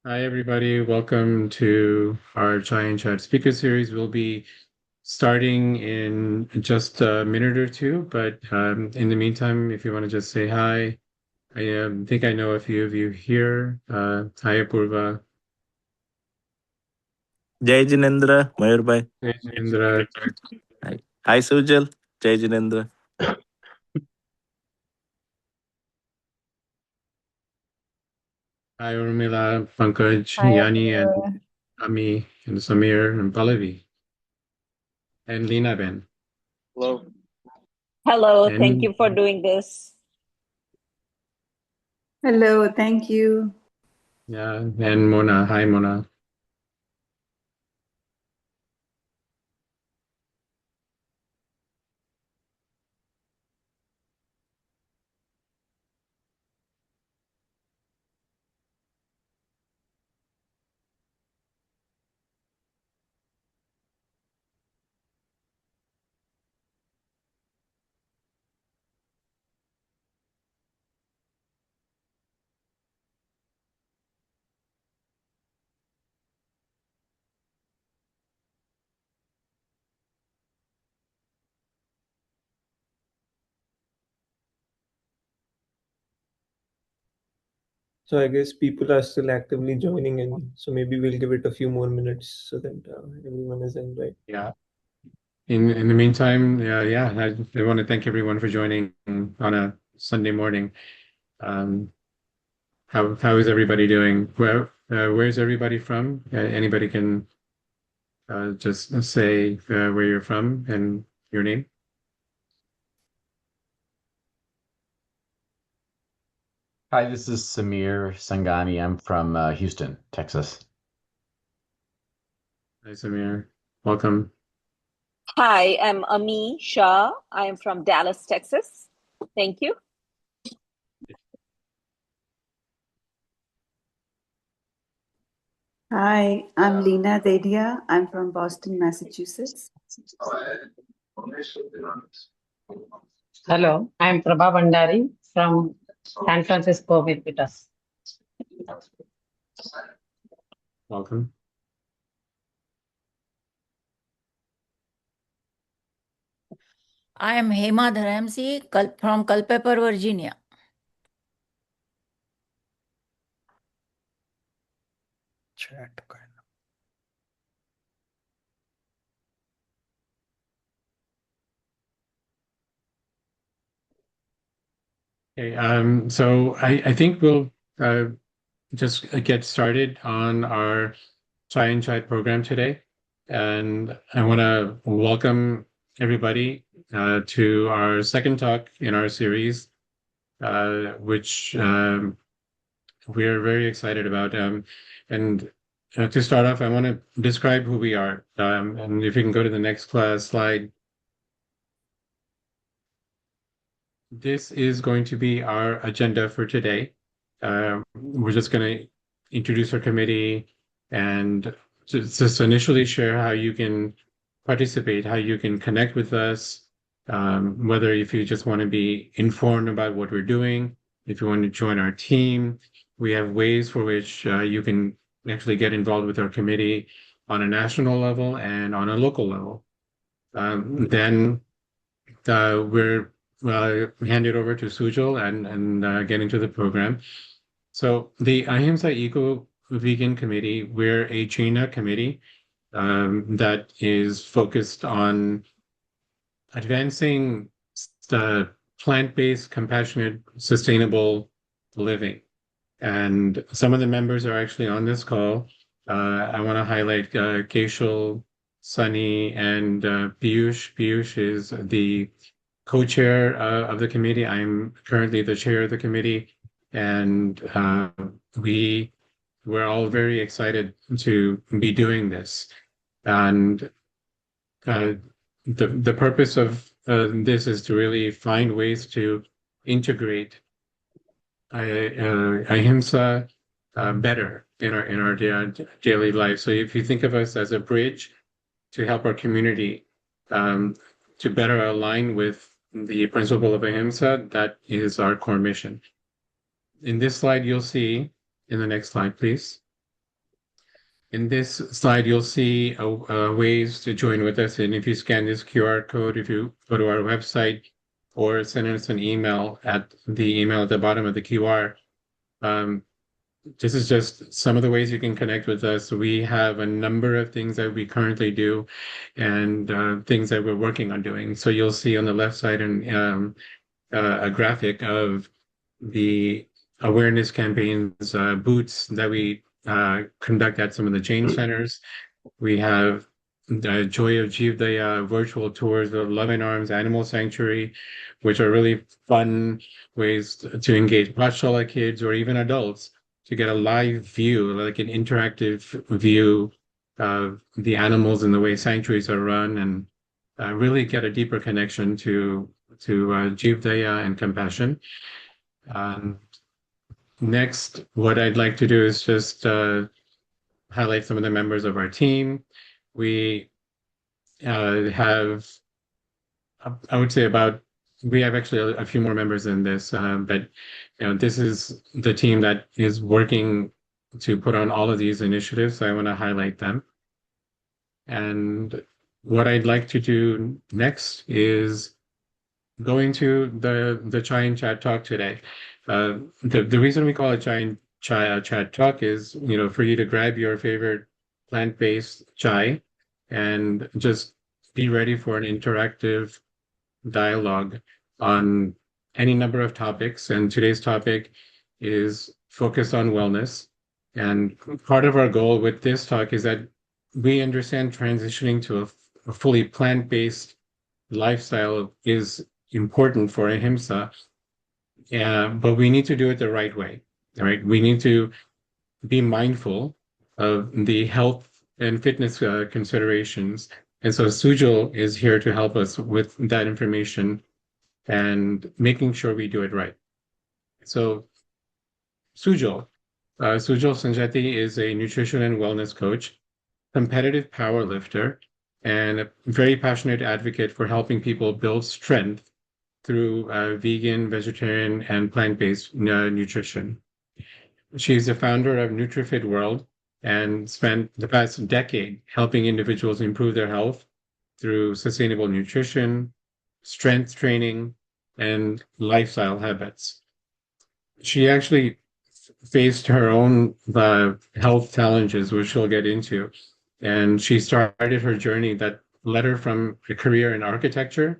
Hi, everybody. Welcome to our Giant Chat speaker series. We'll be starting in just a minute or two, but in the meantime, if you want to just say hi, I think I know a few of you here. Hi, Apurva. जय जिनेन्द्र मयूर भाई. Hey, Indra. Hi. Hi Sujal. जय Jinendra. Hi, Urmila, Pankaj, Hi, Yani, and everyone. Ami, and Samir, and Pallavi, and Lina Ben. Hello. Hello, thank And you for doing this. Hello, thank you. yeah, and Mona. Hi, Mona. So I guess people are still actively joining in. So maybe we'll give it a few more minutes so that everyone is in, right? Yeah. In the meantime, I want to thank everyone for joining on a Sunday morning. Um, how is everybody doing? Where's everybody from? Anybody can just say where you're from and your name. Hi, this is Samir Sangani. I'm from Houston, Texas. Hi, Samir. Welcome. Hi, I'm Ami Shah. I am from Dallas, Texas. Thank you. Hi, I'm Lena Dedia. I'm from Boston, Massachusetts. Hello, I'm Prabha Bandari from San Francisco, with us. Welcome. I am Hema Dharamsi from Culpeper, Virginia. Chat kind of. Okay, so I think we'll just get started on our Chai and Chai program today. And I want to welcome everybody to our second talk in our series, which we're very excited about. And to start off, I want to describe who we are. And if you can go to the next slide. This is going to be our agenda for today. We're just going to introduce our committee and just initially share how you can participate, how you can connect with us, whether if you just want to be informed about what we're doing, if you want to join our team. We have ways for which you can actually get involved with our committee on a national level and on a local level. Then we're hand it over to Sujal and get into the program. So the Ahimsa Eco Vegan Committee, we're a China committee that is focused on advancing the plant-based, compassionate, sustainable living. And some of the members are actually on this call. I want to highlight Keshal, Sunny, and Piyush. Piyush is the co-chair of the committee. I'm currently the chair of the committee, and we're all very excited to be doing this. And uh, the purpose of this is to really find ways to integrate Ahimsa better in our daily life. So if you think of us as a bridge to help our community to better align with the principle of Ahimsa, that is our core mission. In this slide, you'll see, in the next slide, please. In this slide, you'll see ways to join with us. And if you scan this QR code, if you go to our website or send us an email at the email at the bottom of the QR, this is just some of the ways you can connect with us. We have a number of things that we currently do and things that we're working on doing. So you'll see on the left side a graphic of the awareness campaigns, booths that we conduct at some of the Jain centers. We have the Joy of Jivdaya virtual tours of Love in Arms Animal Sanctuary, which are really fun ways to engage Pashala kids or even adults to get a live view, like an interactive view of the animals and the way sanctuaries are run, and really get a deeper connection to Jivdaya and compassion. Next, what I'd like to do is just highlight some of the members of our team. We have, I would say we have actually a few more members in this, but this is the team that is working to put on all of these initiatives. So I want to highlight them. And what I'd like to do next is going to the Chai and Chat talk today. The reason we call it Chai Chat talk is, for you to grab your favorite plant-based chai and just be ready for an interactive dialogue on any number of topics. And today's topic is focused on wellness. And part of our goal with this talk is that we understand transitioning to a fully plant-based lifestyle is important for Ahimsa, but we need to do it the right way. All right, we need to be mindful of the health and fitness considerations. And so Sujal is here to help us with that information and making sure we do it right. So Sujal Sancheti is a nutrition and wellness coach, competitive powerlifter, and a very passionate advocate for helping people build strength through vegan, vegetarian, and plant-based nutrition. She's the founder of NutriFit World and spent the past decade helping individuals improve their health through sustainable nutrition, strength training, and lifestyle habits. She actually faced her own health challenges, which she'll get into. And she started her journey that led her from a career in architecture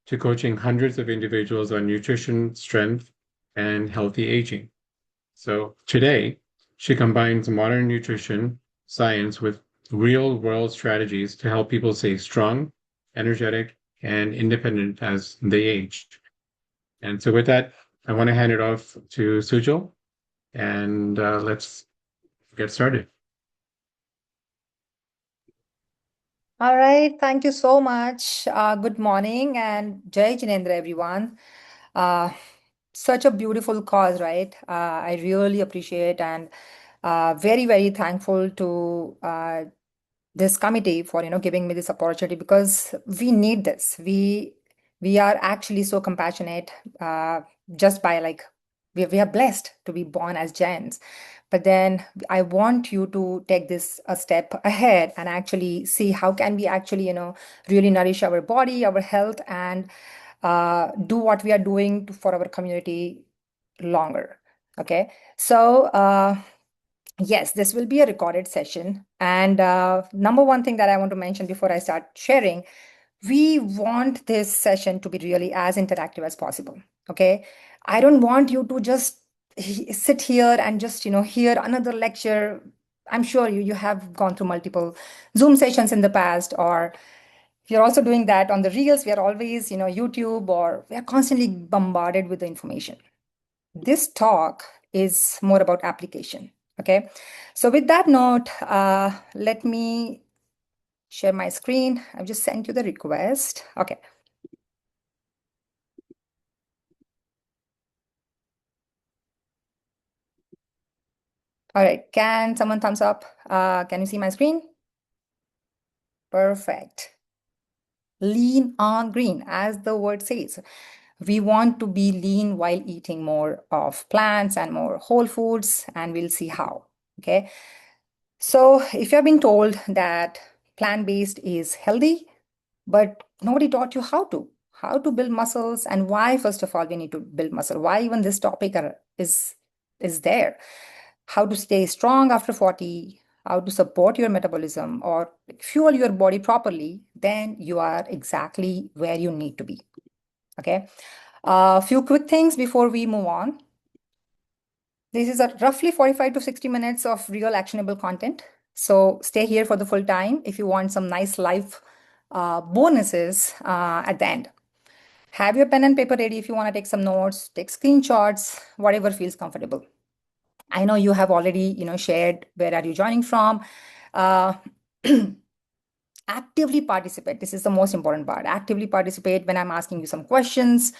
to coaching hundreds of individuals on nutrition, strength, and healthy aging. So today, she combines modern nutrition science with real-world strategies to help people stay strong, energetic, and independent as they age. And so with that, I want to hand it off to Sujal, and let's get started. All right, thank you so much. Good morning and Jai Jinendra, everyone. Such a beautiful cause, right? I really appreciate and very, very thankful to this committee for giving me this opportunity, because we need this. We are actually so compassionate, just by we are blessed to be born as Jains. But then I want you to take this a step ahead and actually see how can we actually really nourish our body, our health, and do what we are doing for our community longer. Okay, so yes, this will be a recorded session. And number one thing that I want to mention before I start sharing, we want this session to be really as interactive as possible. Okay, I don't want you to just sit here and just hear another lecture. I'm sure you have gone through multiple Zoom sessions in the past, or if you're also doing that on the reels, we are always YouTube, or we are constantly bombarded with the information. This talk is more about application. Okay, so with that note, let me share my screen. I've just sent you the request. Okay. All right, can someone thumbs up? Can you see my screen? Perfect. Lean on green, as the word says. We want to be lean while eating more of plants and more whole foods, and we'll see how. Okay. So if you have been told that plant-based is healthy, but nobody taught you how to build muscles and why, first of all, we need to build muscle, why even this topic is there, how to stay strong after 40, how to support your metabolism or fuel your body properly, then you are exactly where you need to be. Okay. A few quick things before we move on. This is a roughly 45 to 60 minutes of real actionable content. So stay here for the full time if you want some nice life bonuses at the end. Have your pen and paper ready if you want to take some notes, take screenshots, whatever feels comfortable. I know you have already, shared where are you joining from. Uh, actively participate. This is the most important part. Actively participate when I'm asking you some questions.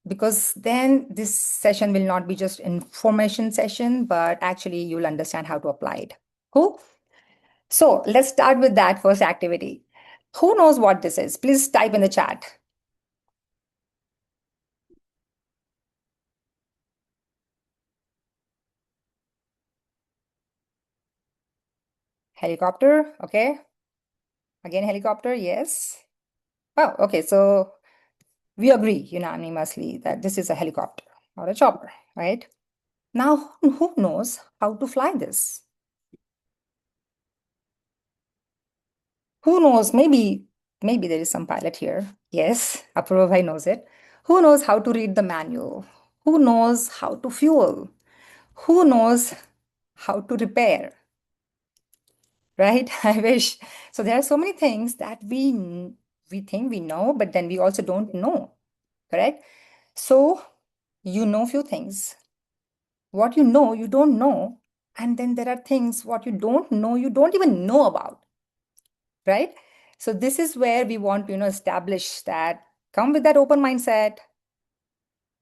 Because then this session will not be just information session, but actually you'll understand how to apply it. Cool? So let's start with that first activity. Who knows what this is? Please type in the chat. Helicopter, okay. Again, helicopter, yes. Oh, okay, so we agree unanimously that this is a helicopter or a chopper, right? Now, who knows how to fly this? Who knows? Maybe there is some pilot here. Yes, Apurva knows it. Who knows how to read the manual? Who knows how to fuel? Who knows how to repair? Right? I wish. So there are so many things that we think we know, but then we also don't know. Correct? So you know few things. What you know, you don't know. And then there are things what you don't know, you don't even know about. Right? So this is where we want to, establish that, come with that open mindset.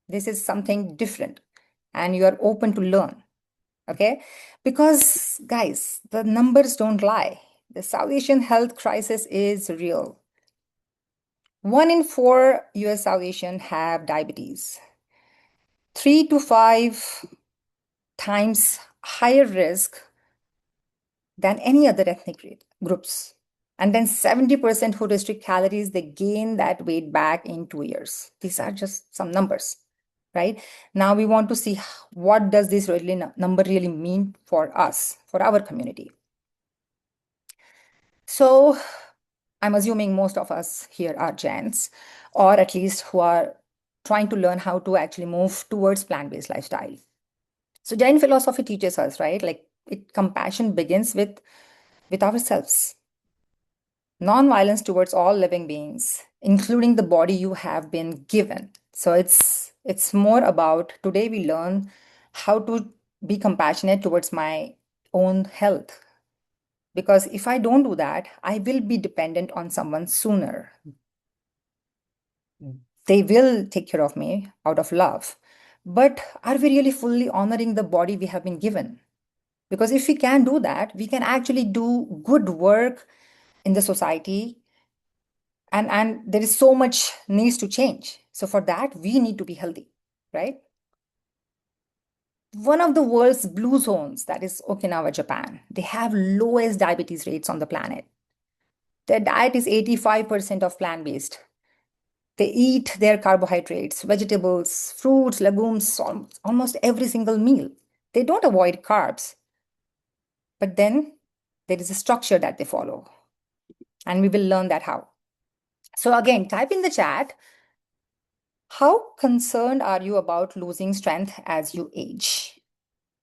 This is something different and you are open to learn. Okay? Because guys, the numbers don't lie. The South Asian health crisis is real. 1 in 4 US South Asian have diabetes. 3 to 5 times higher risk than any other ethnic groups. And then 70% who restrict calories, they gain that weight back in 2 years. These are just some numbers, right? Now we want to see what does this number really mean for us, for our community. So I'm assuming most of us here are Jains, or at least who are trying to learn how to actually move towards plant-based lifestyle. So Jain philosophy teaches us, right? Like compassion begins with ourselves. Non-violence towards all living beings, including the body you have been given. So it's more about today we learn how to be compassionate towards my own health. Because if I don't do that, I will be dependent on someone sooner. They will take care of me out of love. But are we really fully honoring the body we have been given? Because if we can do that, we can actually do good work in the society. And there is so much needs to change. So for that, we need to be healthy, right? One of the world's blue zones, that is Okinawa, Japan, they have lowest diabetes rates on the planet. Their diet is 85% of plant-based. They eat their carbohydrates, vegetables, fruits, legumes, almost every single meal. They don't avoid carbs. But then there is a structure that they follow. And we will learn that how. So again, type in the chat, how concerned are you about losing strength as you age?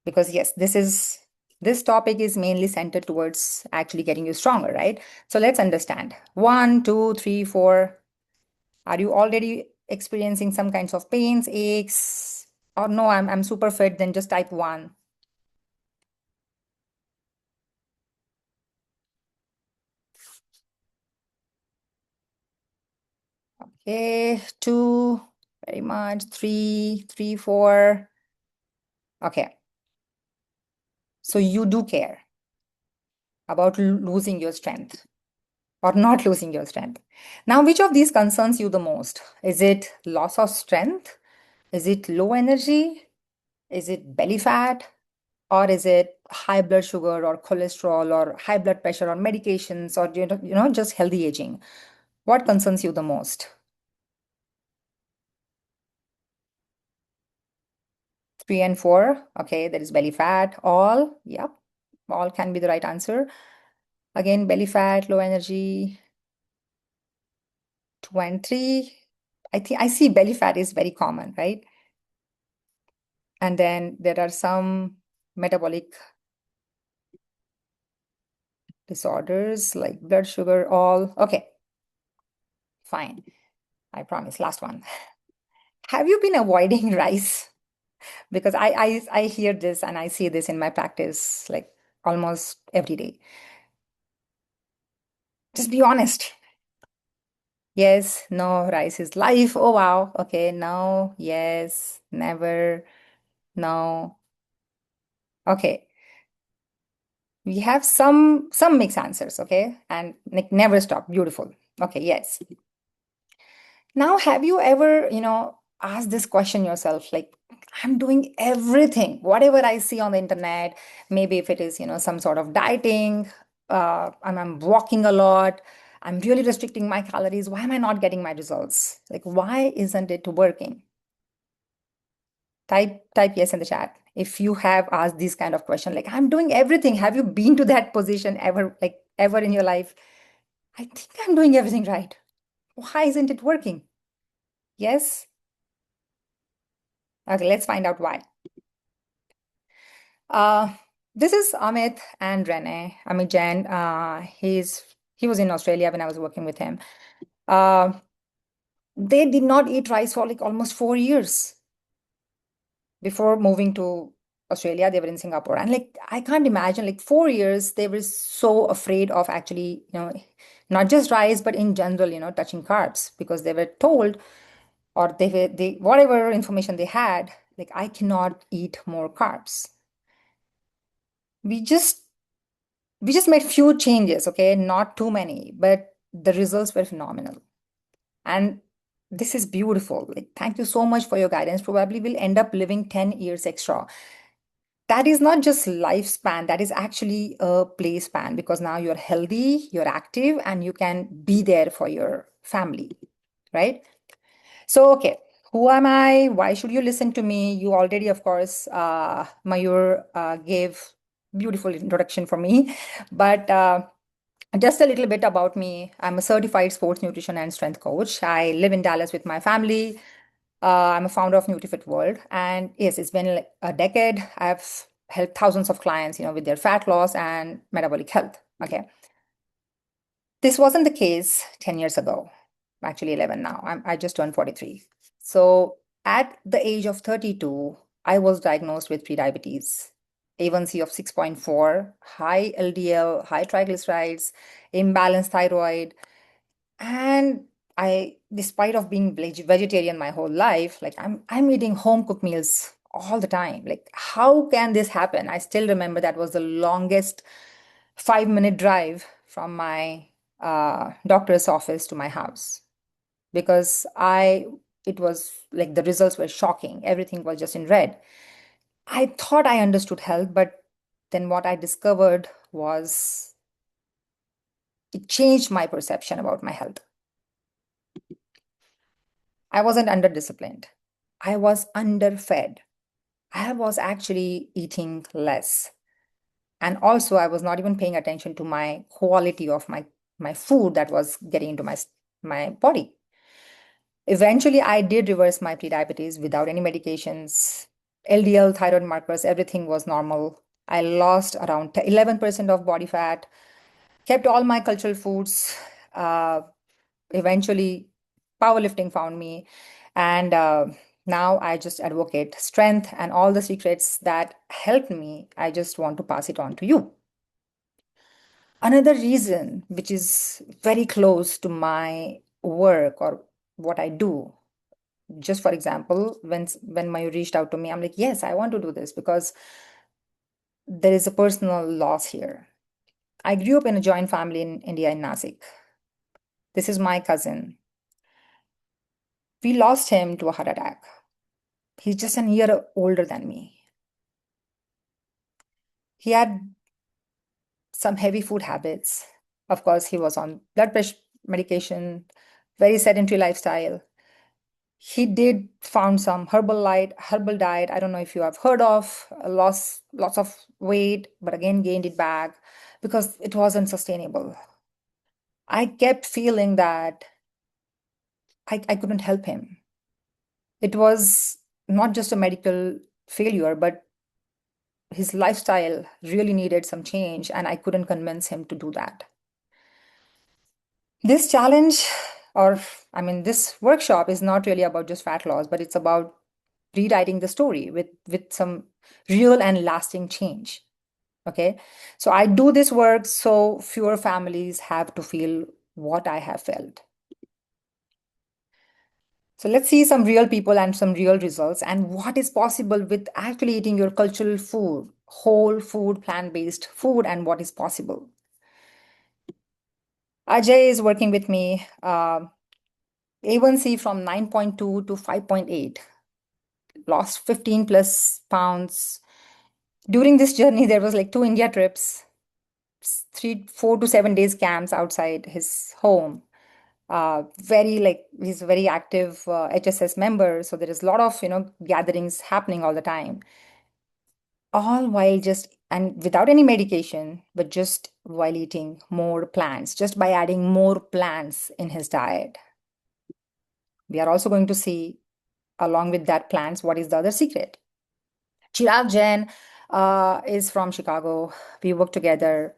Because yes, this topic is mainly centered towards actually getting you stronger, right? So let's understand. 1, 2, 3, 4. Are you already experiencing some kinds of pains, aches? Or no, I'm super fit, then just type 1. Okay, 2, very much. 3, 3, 4. Okay. So you do care about losing your strength or not losing your strength. Now, which of these concerns you the most? Is it loss of strength? Is it low energy? Is it belly fat? or is it high blood sugar or cholesterol or high blood pressure or medications or just healthy aging? What concerns you the most? 3 and 4. Okay, there is belly fat. All, yep, all can be the right answer. Again, belly fat, low energy. 23. I think I see belly fat is very common, right? And then there are some metabolic disorders like blood sugar, all. Okay, fine. I promise. Last one. Have you been avoiding rice? Because I hear this and I see this in my practice like almost every day. Just be honest. Yes, no, rice is life. Oh wow. Okay, no, yes, never, no. Okay. We have some mixed answers, okay? And like never stop. Beautiful. Okay, yes. Now, have you ever, asked this question yourself, like, I'm doing everything, whatever I see on the internet, maybe if it is, some sort of dieting, and I'm walking a lot, I'm really restricting my calories. Why am I not getting my results? Like, why isn't it working? Type yes in the chat if you have asked this kind of question, like, I'm doing everything. Have you been to that position ever, like ever in your life? I think I'm doing everything right. Why isn't it working? Yes. Okay, let's find out why. Uh, this is Amit and Rene. Amit Jain. He was in Australia when I was working with him. Uh, they did not eat rice for like almost 4 years before moving to Australia. They were in Singapore, and like I can't imagine, like 4 years they were so afraid of actually, not just rice but in general, touching carbs because they were told, or they whatever information they had, like I cannot eat more carbs. We just made few changes, okay, not too many, but the results were phenomenal. And this is beautiful. Like, thank you so much for your guidance. Probably we'll end up living 10 years extra. That is not just lifespan, that is actually a play span because now you're healthy, you're active, and you can be there for your family, right? So, okay, who am I? Why should you listen to me? You already, of course, Mayur gave beautiful introduction for me, but just a little bit about me. I'm a certified sports nutrition and strength coach. I live in Dallas with my family. I'm a founder of NutriFit World. And yes, it's been like a decade. I've helped thousands of clients, with their fat loss and metabolic health. Okay. This wasn't the case 10 years ago, actually 11 now. I just turned 43. So at the age of 32, I was diagnosed with prediabetes, A1C of 6.4, high LDL, high triglycerides, imbalanced thyroid. And despite of being vegetarian my whole life, like I'm eating home cooked meals all the time. Like, how can this happen? I still remember that was the longest 5-minute drive from my doctor's office to my house because it was like the results were shocking. Everything was just in red. I thought I understood health, but then what I discovered was it changed my perception about my health. I wasn't under disciplined. I was underfed. I was actually eating less. And also I was not even paying attention to my quality of my food that was getting into my body. Eventually, I did reverse my prediabetes without any medications. LDL, thyroid markers, everything was normal. I lost around 11% of body fat, kept all my cultural foods. Eventually, powerlifting found me. And now I just advocate strength and all the secrets that helped me. I just want to pass it on to you. Another reason, which is very close to my work or what I do, just for example, when Mayur reached out to me, I'm like, yes, I want to do this because there is a personal loss here. I grew up in a joint family in India in Nasik. This is my cousin. We lost him to a heart attack. He's just a year older than me. He had some heavy food habits. Of course, he was on blood pressure medication, very sedentary lifestyle. He did found some herbal diet. I don't know if you have heard of, lost lots of weight, but again gained it back because it wasn't sustainable. I kept feeling that I couldn't help him. It was not just a medical failure, but his lifestyle really needed some change, and I couldn't convince him to do that. This challenge, or this workshop is not really about just fat loss, but it's about rewriting the story with some real and lasting change. Okay, so I do this work so fewer families have to feel what I have felt. So let's see some real people and some real results and what is possible with actually eating your cultural food, whole food, plant-based food, and what is possible. Ajay is working with me. A1C from 9.2 to 5.8, lost 15 plus pounds. During this journey, there was like 2 India trips, 4 to 7 days camps outside his home. He's a very active HSS member, so there is a lot of gatherings happening all the time. All while just and without any medication, but just while eating more plants, just by adding more plants in his diet. We are also going to see, along with that plants, what is the other secret. Chirag Jain is from Chicago. We work together.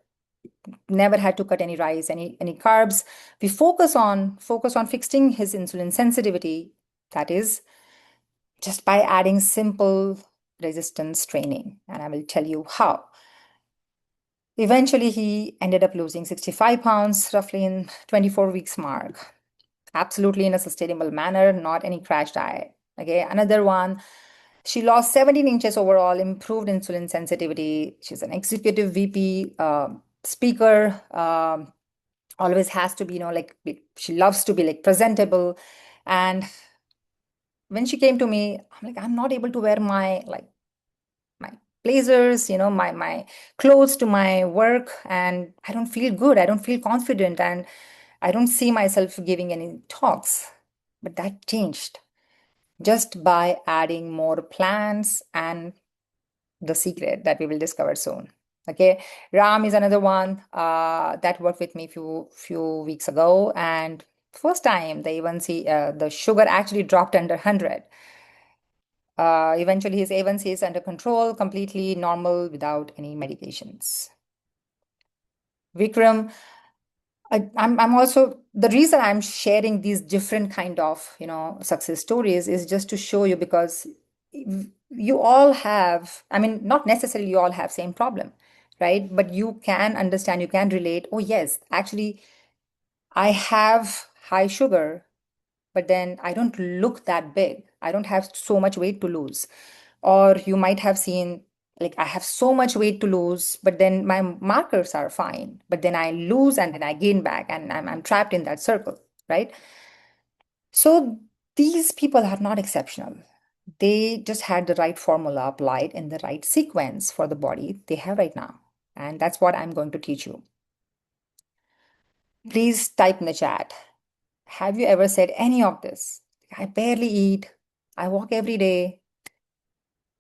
Never had to cut any rice, any carbs. We focus on fixing his insulin sensitivity. That is just by adding simple resistance training, and I will tell you how. Eventually, he ended up losing 65 pounds roughly in 24 weeks mark. Absolutely in a sustainable manner, not any crash diet. Okay, another one. She lost 17 inches overall, improved insulin sensitivity. She's an executive VP, speaker, always has to be, she loves to be like presentable. And when she came to me, I'm like, I'm not able to wear my blazers, my clothes to my work, and I don't feel good. I don't feel confident, and I don't see myself giving any talks. But that changed just by adding more plants and the secret that we will discover soon. Okay, Ram is another one that worked with me few weeks ago, and first time the A1C, the sugar actually dropped under 100. Eventually, his A1C is under control, completely normal without any medications. Vikram, I'm also, the reason I'm sharing these different kind of success stories is just to show you, because you all have, not necessarily you all have same problem, right? But you can understand, you can relate. Oh yes, actually, I have high sugar, but then I don't look that big. I don't have so much weight to lose. Or you might have seen, like, I have so much weight to lose, but then my markers are fine. But then I lose and then I gain back, and I'm trapped in that circle, right? So these people are not exceptional. They just had the right formula applied in the right sequence for the body they have right now. And that's what I'm going to teach you. Please type in the chat. Have you ever said any of this? I barely eat. I walk every day.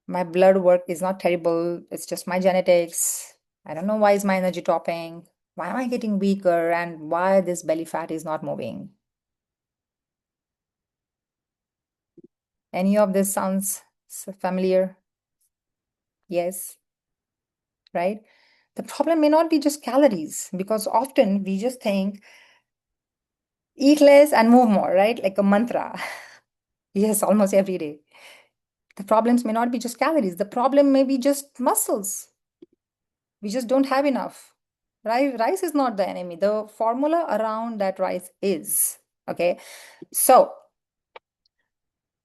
My blood work is not terrible. It's just my genetics. I don't know why is my energy dropping. Why am I getting weaker? And why this belly fat is not moving? Any of this sounds familiar? Yes, right? The problem may not be just calories, because often we just think eat less and move more, right? Like a mantra. Yes, almost every day. The problems may not be just calories. The problem may be just muscles. We just don't have enough. Rice is not the enemy. The formula around that rice is. Okay. So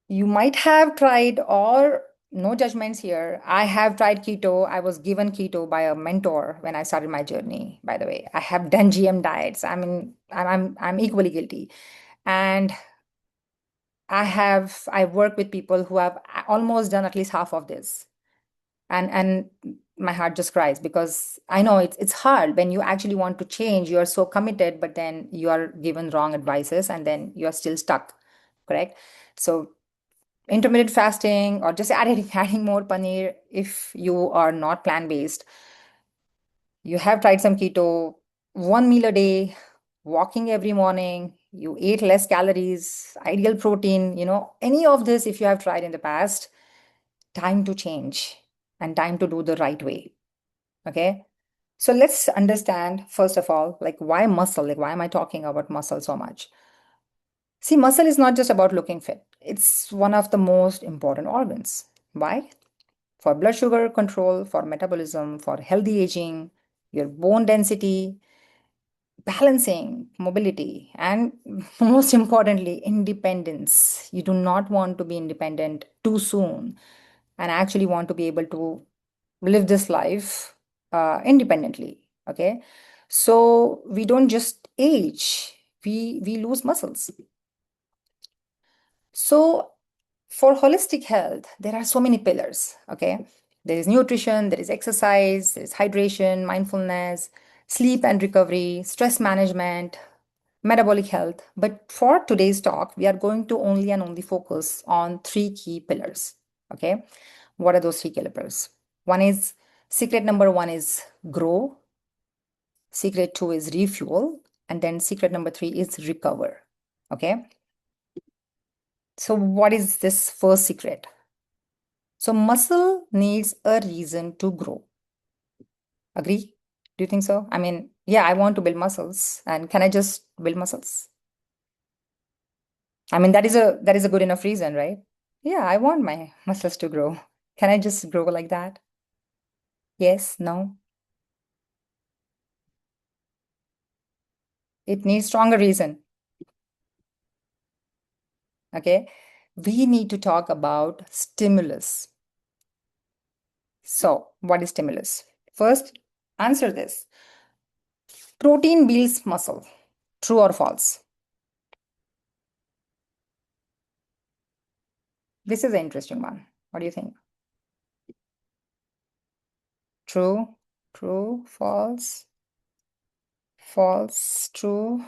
you might have tried, or no judgments here. I have tried keto. I was given keto by a mentor when I started my journey, by the way. I have done GM diets. I'm equally guilty. And I work with people who have almost done at least half of this. And my heart just cries because I know it's hard when you actually want to change. You are so committed, but then you are given wrong advices and then you are still stuck, correct? So intermittent fasting or just adding more paneer if you are not plant-based. You have tried some keto, one meal a day, walking every morning, you ate less calories, ideal protein, any of this, if you have tried in the past, time to change and time to do the right way. Okay. So let's understand, first of all, like why muscle? Like, why am I talking about muscle so much? See, muscle is not just about looking fit, it's one of the most important organs. Why? For blood sugar control, for metabolism, for healthy aging, your bone density, balancing, mobility, and most importantly, independence. You do not want to be independent too soon and actually want to be able to live this life independently. Okay. So we don't just age, we lose muscles. So for holistic health, there are so many pillars. Okay. There is nutrition, there is exercise, there is hydration, mindfulness, sleep and recovery, stress management, metabolic health. But for today's talk, we are going to only focus on three key pillars. Okay. What are those three key pillars? Secret number one is grow. Secret two is refuel. And then secret number three is recover. Okay. So what is this first secret? So muscle needs a reason to grow. Agree? Do you think so? I mean, yeah, I want to build muscles. And can I just build muscles? I mean, that is a good enough reason, right? Yeah, I want my muscles to grow. Can I just grow like that? Yes, no. It needs stronger reason. Okay. We need to talk about stimulus. So, what is stimulus? First, answer this. Protein builds muscle. True or false? This is an interesting one. What do you think? True, true, false, false, true.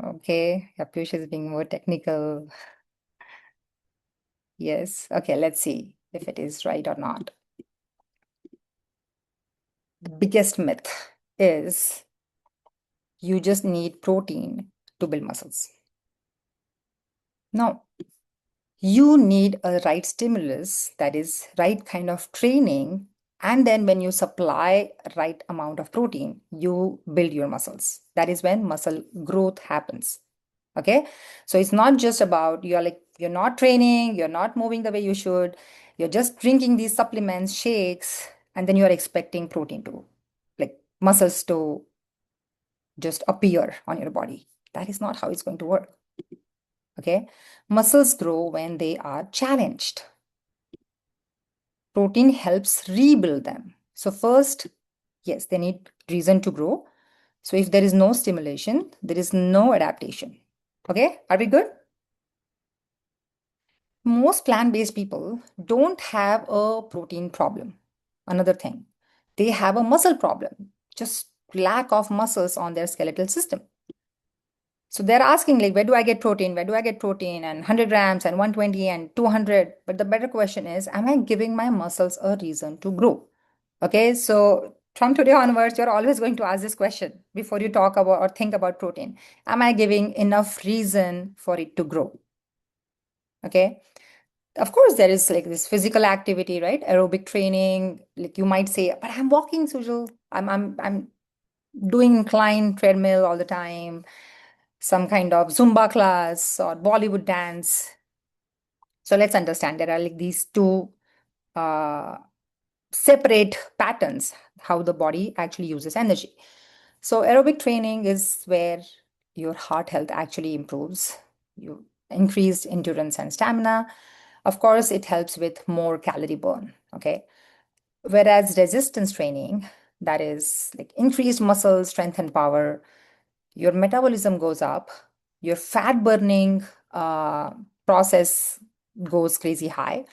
Okay, Yapush is being more technical. Yes. Okay, let's see if it is right or not. The biggest myth is you just need protein to build muscles. No, you need a right stimulus, that is right kind of training. And then when you supply right amount of protein, you build your muscles. That is when muscle growth happens. Okay. So it's not just about you're not training, you're not moving the way you should, you're just drinking these supplements, shakes, and then you're expecting protein to, like muscles to just appear on your body. That is not how it's going to work. Okay. Muscles grow when they are challenged. Protein helps rebuild them. So first, yes, they need reason to grow. So if there is no stimulation, there is no adaptation. Okay, are we good? Most plant-based people don't have a protein problem. Another thing, they have a muscle problem, just lack of muscles on their skeletal system. So they're asking, like, where do I get protein? Where do I get protein? And 100 grams and 120 and 200. But the better question is, am I giving my muscles a reason to grow? Okay, so from today onwards, you're always going to ask this question before you talk about or think about protein. Am I giving enough reason for it to grow? Okay. Of course, there is like this physical activity, right? Aerobic training. Like you might say, but I'm walking, Sujal. I'm doing incline treadmill all the time, some kind of Zumba class or Bollywood dance. So let's understand there are like these two separate patterns, how the body actually uses energy. So aerobic training is where your heart health actually improves. You increased endurance and stamina. Of course, it helps with more calorie burn. Okay. Whereas resistance training, that is like increased muscle strength and power, your metabolism goes up, your fat burning process goes crazy high,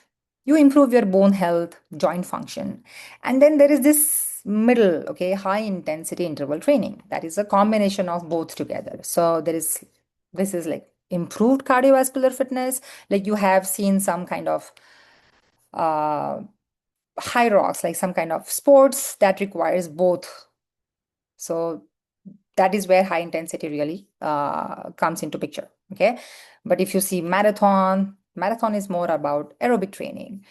you improve your bone health, joint function. And then there is this middle, okay, high intensity interval training. That is a combination of both together. So this is like improved cardiovascular fitness. Like you have seen some kind of uh, high rocks, like some kind of sports that requires both. So that is where high intensity really comes into picture. Okay. But if you see marathon is more about aerobic training.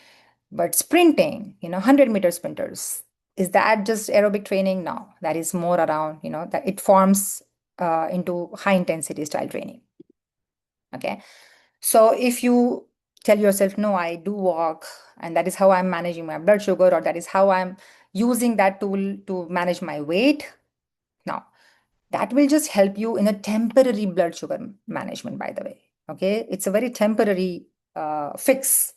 But sprinting, 100-meter sprinters, is that just aerobic training? No, that is more around, that it forms into high intensity style training. Okay. So if you tell yourself, no, I do walk, and that is how I'm managing my blood sugar, or that is how I'm using that tool to manage my weight. Now, that will just help you in a temporary blood sugar management, by the way. Okay. It's a very temporary fix.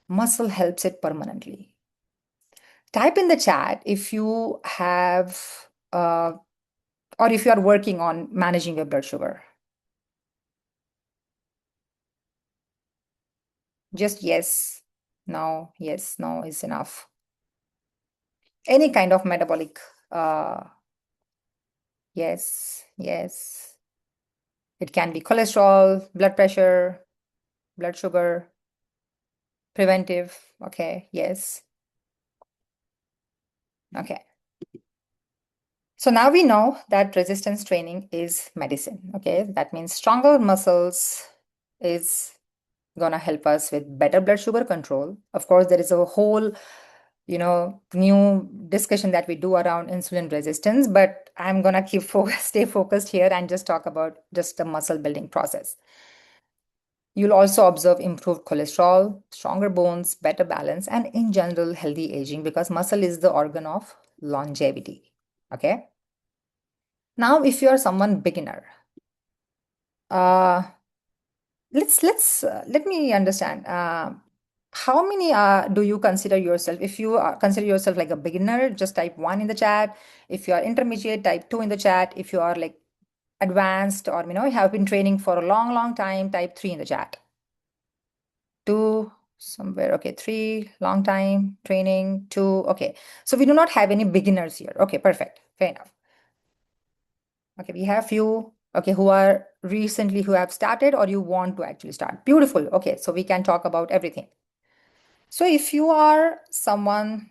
Muscle helps it permanently. Type in the chat if you have or if you are working on managing your blood sugar. Just yes, no, yes, no is enough. Any kind of metabolic, yes, yes. It can be cholesterol, blood pressure, blood sugar, preventive. Okay, yes. Okay. So now we know that resistance training is medicine. Okay, that means stronger muscles is gonna help us with better blood sugar control. Of course, there is a whole, new discussion that we do around insulin resistance, but I'm gonna stay focused here and just talk about just the muscle building process. You'll also observe improved cholesterol, stronger bones, better balance, and in general, healthy aging because muscle is the organ of longevity. Okay. Now, if you're someone beginner, let me understand. How many do you consider yourself? If you consider yourself like a beginner, just type 1 in the chat. If you are intermediate, type 2 in the chat. If you are like advanced or you have been training for a long, long time, type 3 in the chat. 2 somewhere. Okay, 3, long time training, 2. Okay, so we do not have any beginners here. Okay, perfect. Fair enough. Okay, we have few, okay, who have started or you want to actually start. Beautiful. Okay, so we can talk about everything. So if you are someone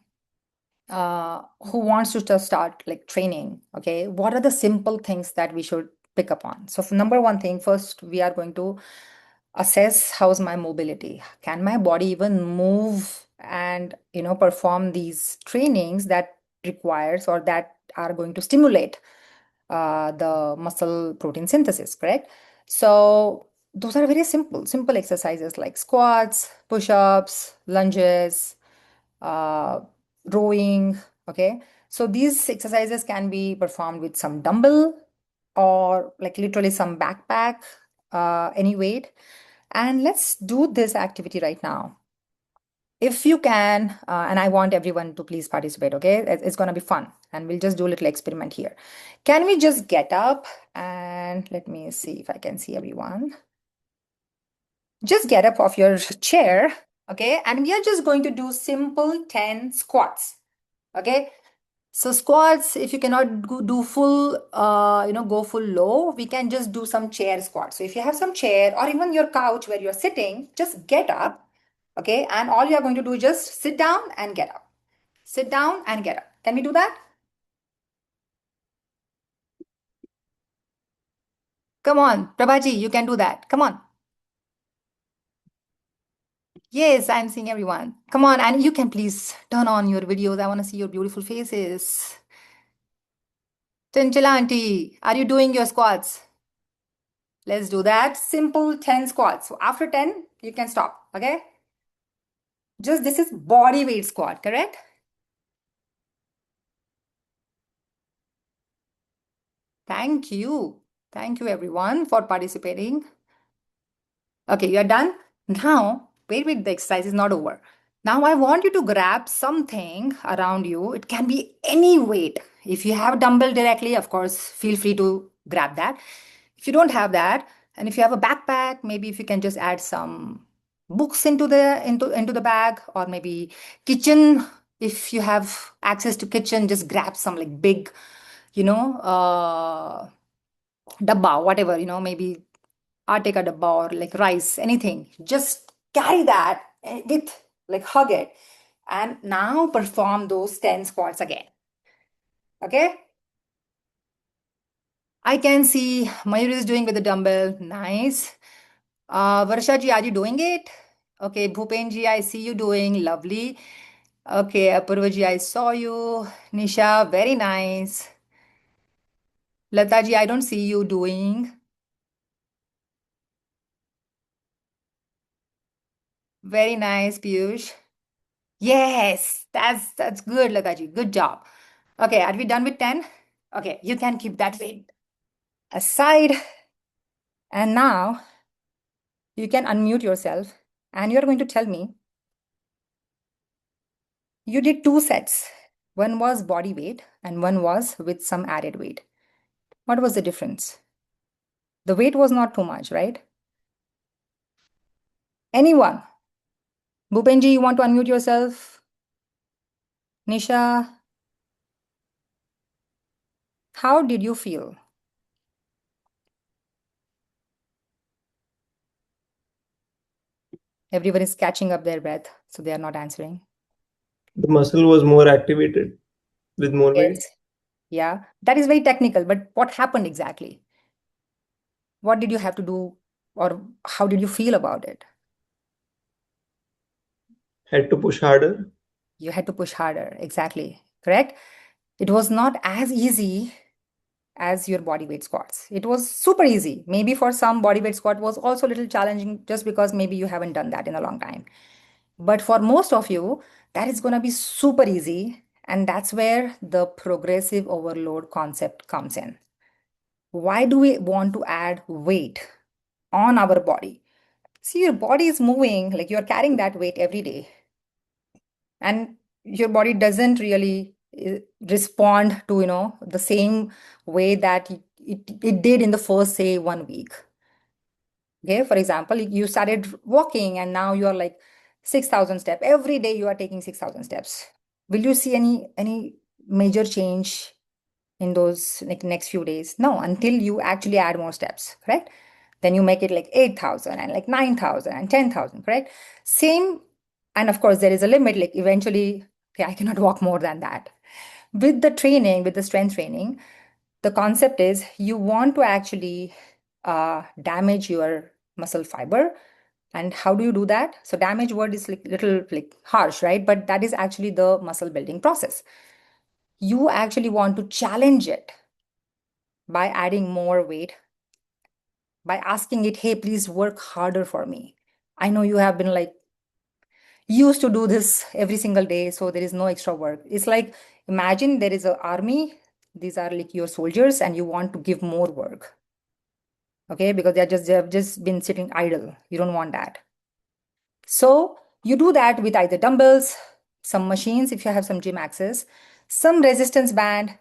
who wants to just start like training, okay, what are the simple things that we should pick up on? So for number one thing, first we are going to assess how's my mobility. Can my body even move and perform these trainings that requires or that are going to stimulate the muscle protein synthesis, correct? So those are very simple exercises like squats, push-ups, lunges, uh, rowing. Okay, so these exercises can be performed with some dumbbell or like literally some backpack, any weight. And let's do this activity right now. If you can, and I want everyone to please participate, okay? It's going to be fun. And we'll just do a little experiment here. Can we just get up and let me see if I can see everyone. Just get up off your chair, okay? And we are just going to do simple 10 squats, okay? So squats, if you cannot do full, go full low, we can just do some chair squats. So if you have some chair or even your couch where you're sitting, just get up, okay? And all you're going to do is just sit down and get up. Sit down and get up. Can we do that? Come on, Prabhaji, you can do that. Come on. Yes, I'm seeing everyone. Come on, and you can please turn on your videos. I want to see your beautiful faces. Chinchilla auntie, are you doing your squats? Let's do that. Simple 10 squats. So after 10, you can stop, okay? Just this is body weight squat, correct? Thank you. Thank you everyone for participating. Okay, you are done? Now, wait, the exercise is not over. Now I want you to grab something around you. It can be any weight. If you have a dumbbell directly, of course, feel free to grab that. If you don't have that, and if you have a backpack, maybe if you can just add some books into the bag, or maybe kitchen. If you have access to kitchen, just grab some like big, dabba, whatever, maybe Attica dabba or like rice, anything. Just carry that with, like, hug it, and now perform those 10 squats again. Okay? I can see Mayur is doing with the dumbbell. Nice. Varsha ji, are you doing it? Okay, Bhupen ji, I see you doing. Lovely. Okay, Apurva ji, I saw you. Nisha, very nice. Lata ji, I don't see you doing. Very nice, Piyush. Yes, that's good, Lata ji. Good job. Okay, are we done with 10? Okay, you can keep that weight aside. And now you can unmute yourself and you're going to tell me you did 2 sets. One was body weight and one was with some added weight. What was the difference? The weight was not too much, right? Anyone? Bhupenji, you want to unmute yourself? Nisha, how did you feel? Everyone is catching up their breath, so they are not answering. The muscle was more activated with more weight. Yes. Yeah, that is very technical, but what happened exactly? What did you have to do, or how did you feel about it? Had to push harder. You had to push harder, exactly, correct? It was not as easy as your body weight squats. It was super easy. Maybe for some, body weight squat was also a little challenging just because maybe you haven't done that in a long time. But for most of you, that is going to be super easy. And that's where the progressive overload concept comes in. Why do we want to add weight on our body? See, your body is moving, like you're carrying that weight every day. And your body doesn't really respond to, the same way that it did in the first, say, 1 week. Okay, for example, you started walking and now you're like 6,000 steps. Every day you are taking 6,000 steps. Will you see any major change in those like next few days? No, until you actually add more steps, correct? Then you make it like 8,000 and like 9,000 and 10,000, correct? Same, and of course there is a limit, like eventually, okay, I cannot walk more than that. With the training, with the strength training, the concept is you want to actually damage your muscle fiber. And how do you do that? So damage word is like little like harsh, right? But that is actually the muscle building process. You actually want to challenge it by adding more weight, by asking it, hey, please work harder for me. I know you have been like used to do this every single day, so there is no extra work. It's like, imagine there is an army. These are like your soldiers and you want to give more work. Okay, because they have just been sitting idle. You don't want that. So you do that with either dumbbells, some machines if you have some gym access, some resistance band.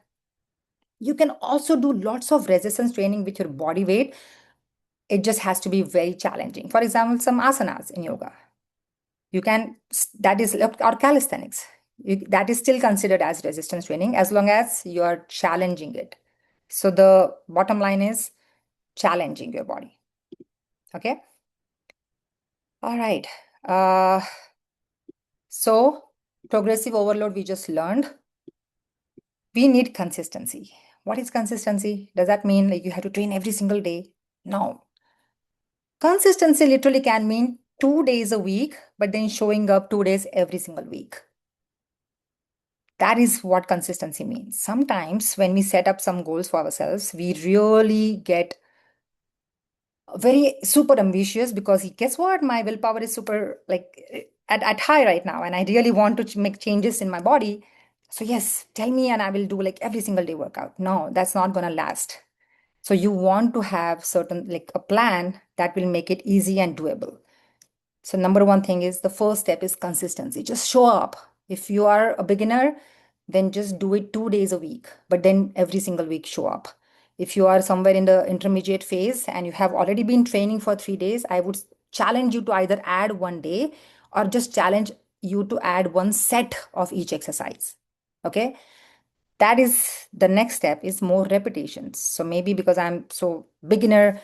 You can also do lots of resistance training with your body weight. It just has to be very challenging. For example, some asanas in yoga. You can, that is, or calisthenics. That is still considered as resistance training as long as you are challenging it. So the bottom line is challenging your body. Okay. All right. So progressive overload, we just learned. We need consistency. What is consistency? Does that mean like you have to train every single day? No. Consistency literally can mean 2 days a week, but then showing up 2 days every single week. That is what consistency means. Sometimes when we set up some goals for ourselves, we really get very super ambitious because guess what? My willpower is super like at high right now, and I really want to make changes in my body. So yes, tell me and I will do like every single day workout. No, that's not gonna last. So you want to have certain like a plan that will make it easy and doable. So number one thing is the first step is consistency. Just show up. If you are a beginner, then just do it 2 days a week, but then every single week show up. If you are somewhere in the intermediate phase and you have already been training for 3 days, I would challenge you to either add one day or just challenge you to add one set of each exercise. Okay. That is the next step is more repetitions. So maybe because I'm so beginner,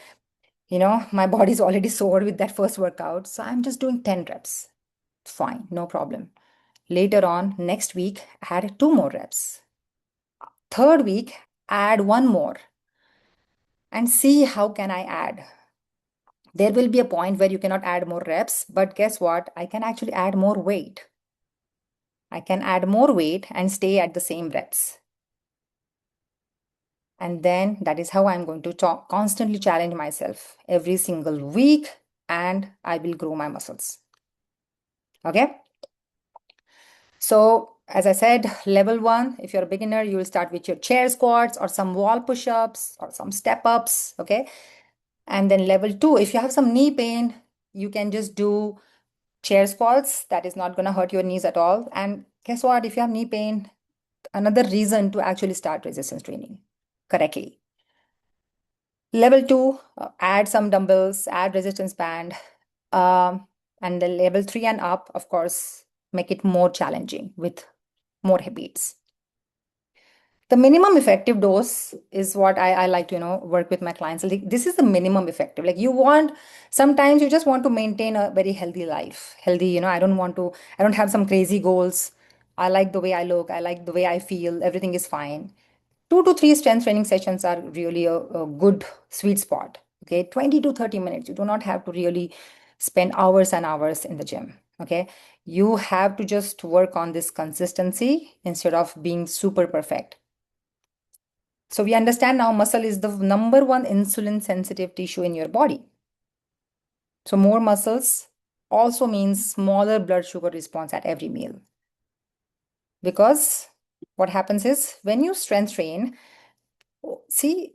my body's already sore with that first workout. So I'm just doing 10 reps. Fine, no problem. Later on, next week, add 2 more reps. Third week, add 1 more and see how can I add. There will be a point where you cannot add more reps, but guess what? I can actually add more weight. I can add more weight and stay at the same reps. And then that is how I'm going to constantly challenge myself every single week, and I will grow my muscles. Okay. So as I said, level 1, if you're a beginner, you will start with your chair squats or some wall push-ups or some step-ups. Okay. And then level 2, if you have some knee pain, you can just do chair squats. That is not going to hurt your knees at all. And guess what? If you have knee pain, another reason to actually start resistance training correctly. Level 2, add some dumbbells, add resistance band. And the level 3 and up, of course, make it more challenging with more habits. The minimum effective dose is what I like to, work with my clients. Like, this is the minimum effective. Like sometimes you just want to maintain a very healthy life. Healthy, I don't have some crazy goals. I like the way I look. I like the way I feel. Everything is fine. 2 to 3 strength training sessions are really a good sweet spot. Okay, 20 to 30 minutes. You do not have to really spend hours and hours in the gym. Okay, you have to just work on this consistency instead of being super perfect. So we understand now muscle is the number 1 insulin sensitive tissue in your body. So more muscles also means smaller blood sugar response at every meal. Because what happens is when you strength train, see,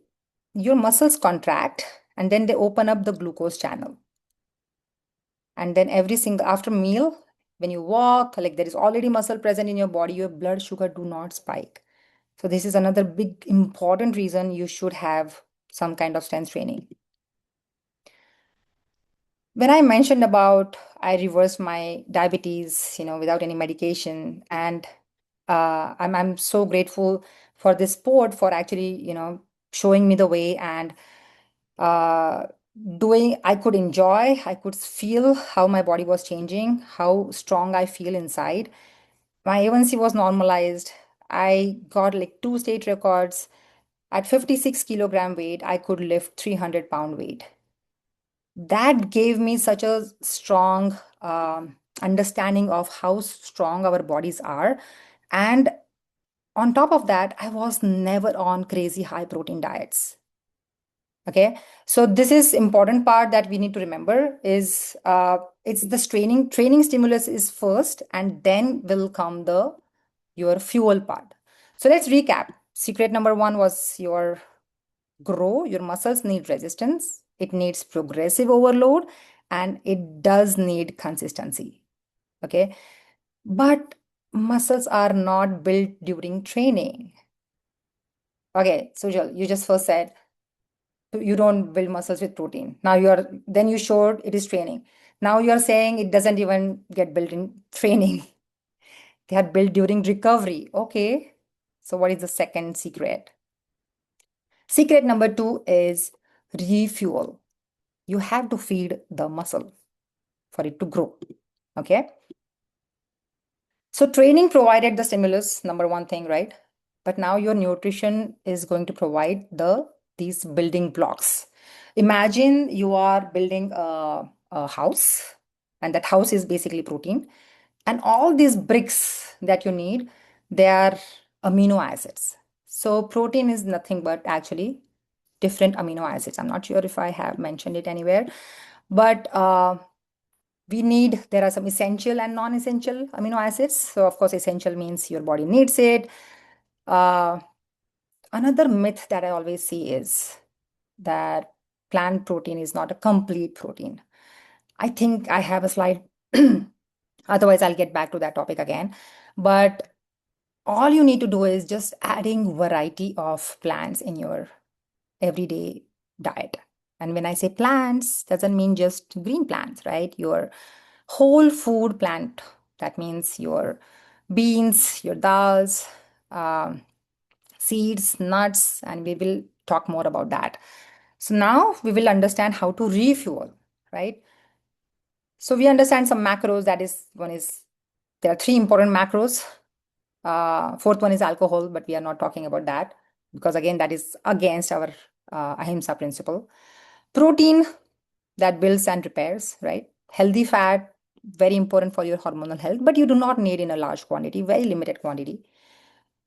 your muscles contract and then they open up the glucose channel. And then after meal, when you walk, like there is already muscle present in your body, your blood sugar do not spike. So this is another big important reason you should have some kind of strength training. When I mentioned about I reversed my diabetes, without any medication, and I'm so grateful for this sport for actually, showing me the way and I could enjoy, I could feel how my body was changing, how strong I feel inside. My A1C was normalized. I got like 2 state records. At 56 kilogram weight, I could lift 300-pound weight. That gave me such a strong understanding of how strong our bodies are. And on top of that, I was never on crazy high protein diets. Okay, so this is important part that we need to remember is it's this training stimulus is first, and then will come your fuel part. So let's recap. Secret number 1 was your muscles need resistance, it needs progressive overload, and it does need consistency. Okay, but muscles are not built during training. Okay, Sujal, you just first said you don't build muscles with protein. Now then you showed it is training. Now you're saying it doesn't even get built in training. They are built during recovery. Okay. So what is the second secret? Secret number 2 is refuel. You have to feed the muscle for it to grow. Okay. So training provided the stimulus, number 1 thing, right? But now your nutrition is going to provide these building blocks. Imagine you are building a house, and that house is basically protein. And all these bricks that you need, they are amino acids. So protein is nothing but actually different amino acids. I'm not sure if I have mentioned it anywhere, but there are some essential and non-essential amino acids. So of course, essential means your body needs it. Another myth that I always see is that plant protein is not a complete protein. I think I have a slide. Otherwise, I'll get back to that topic again. But all you need to do is just adding variety of plants in your everyday diet. And when I say plants, doesn't mean just green plants, right? Your whole food plant. That means your beans, your dals, um, seeds, nuts, and we will talk more about that. So now we will understand how to refuel, right? So we understand some macros. That is, one is, there are three important macros. Fourth one is alcohol, but we are not talking about that because again, that is against our Ahimsa principle. Protein, that builds and repairs, right? Healthy fat, very important for your hormonal health, but you do not need in a large quantity, very limited quantity.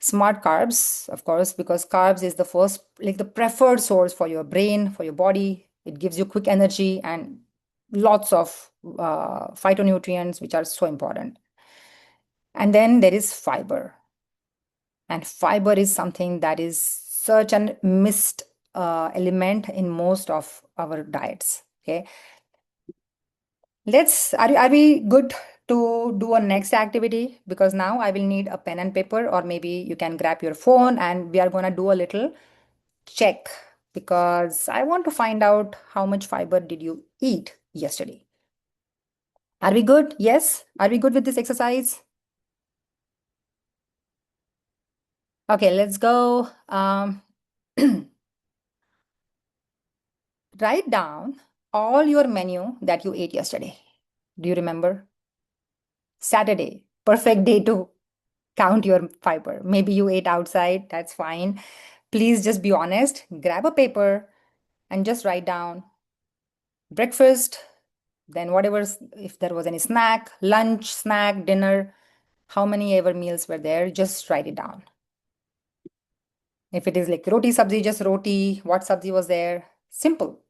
Smart carbs, of course, because carbs is the first, like the preferred source for your brain, for your body. It gives you quick energy and lots of phytonutrients, which are so important. And then there is fiber. And fiber is something that is such an missed element in most of our diets. Okay. Are we good to do a next activity? Because now I will need a pen and paper, or maybe you can grab your phone and we are going to do a little check because I want to find out how much fiber did you eat yesterday. Are we good? Yes. Are we good with this exercise? Okay, let's go. Write down all your menu that you ate yesterday. Do you remember? Saturday, perfect day to count your fiber. Maybe you ate outside, that's fine. Please just be honest. Grab a paper and just write down breakfast, then whatever, if there was any snack, lunch, snack, dinner, how many ever meals were there, just write it down. If it is like roti sabzi, just roti, what sabzi was there, simple.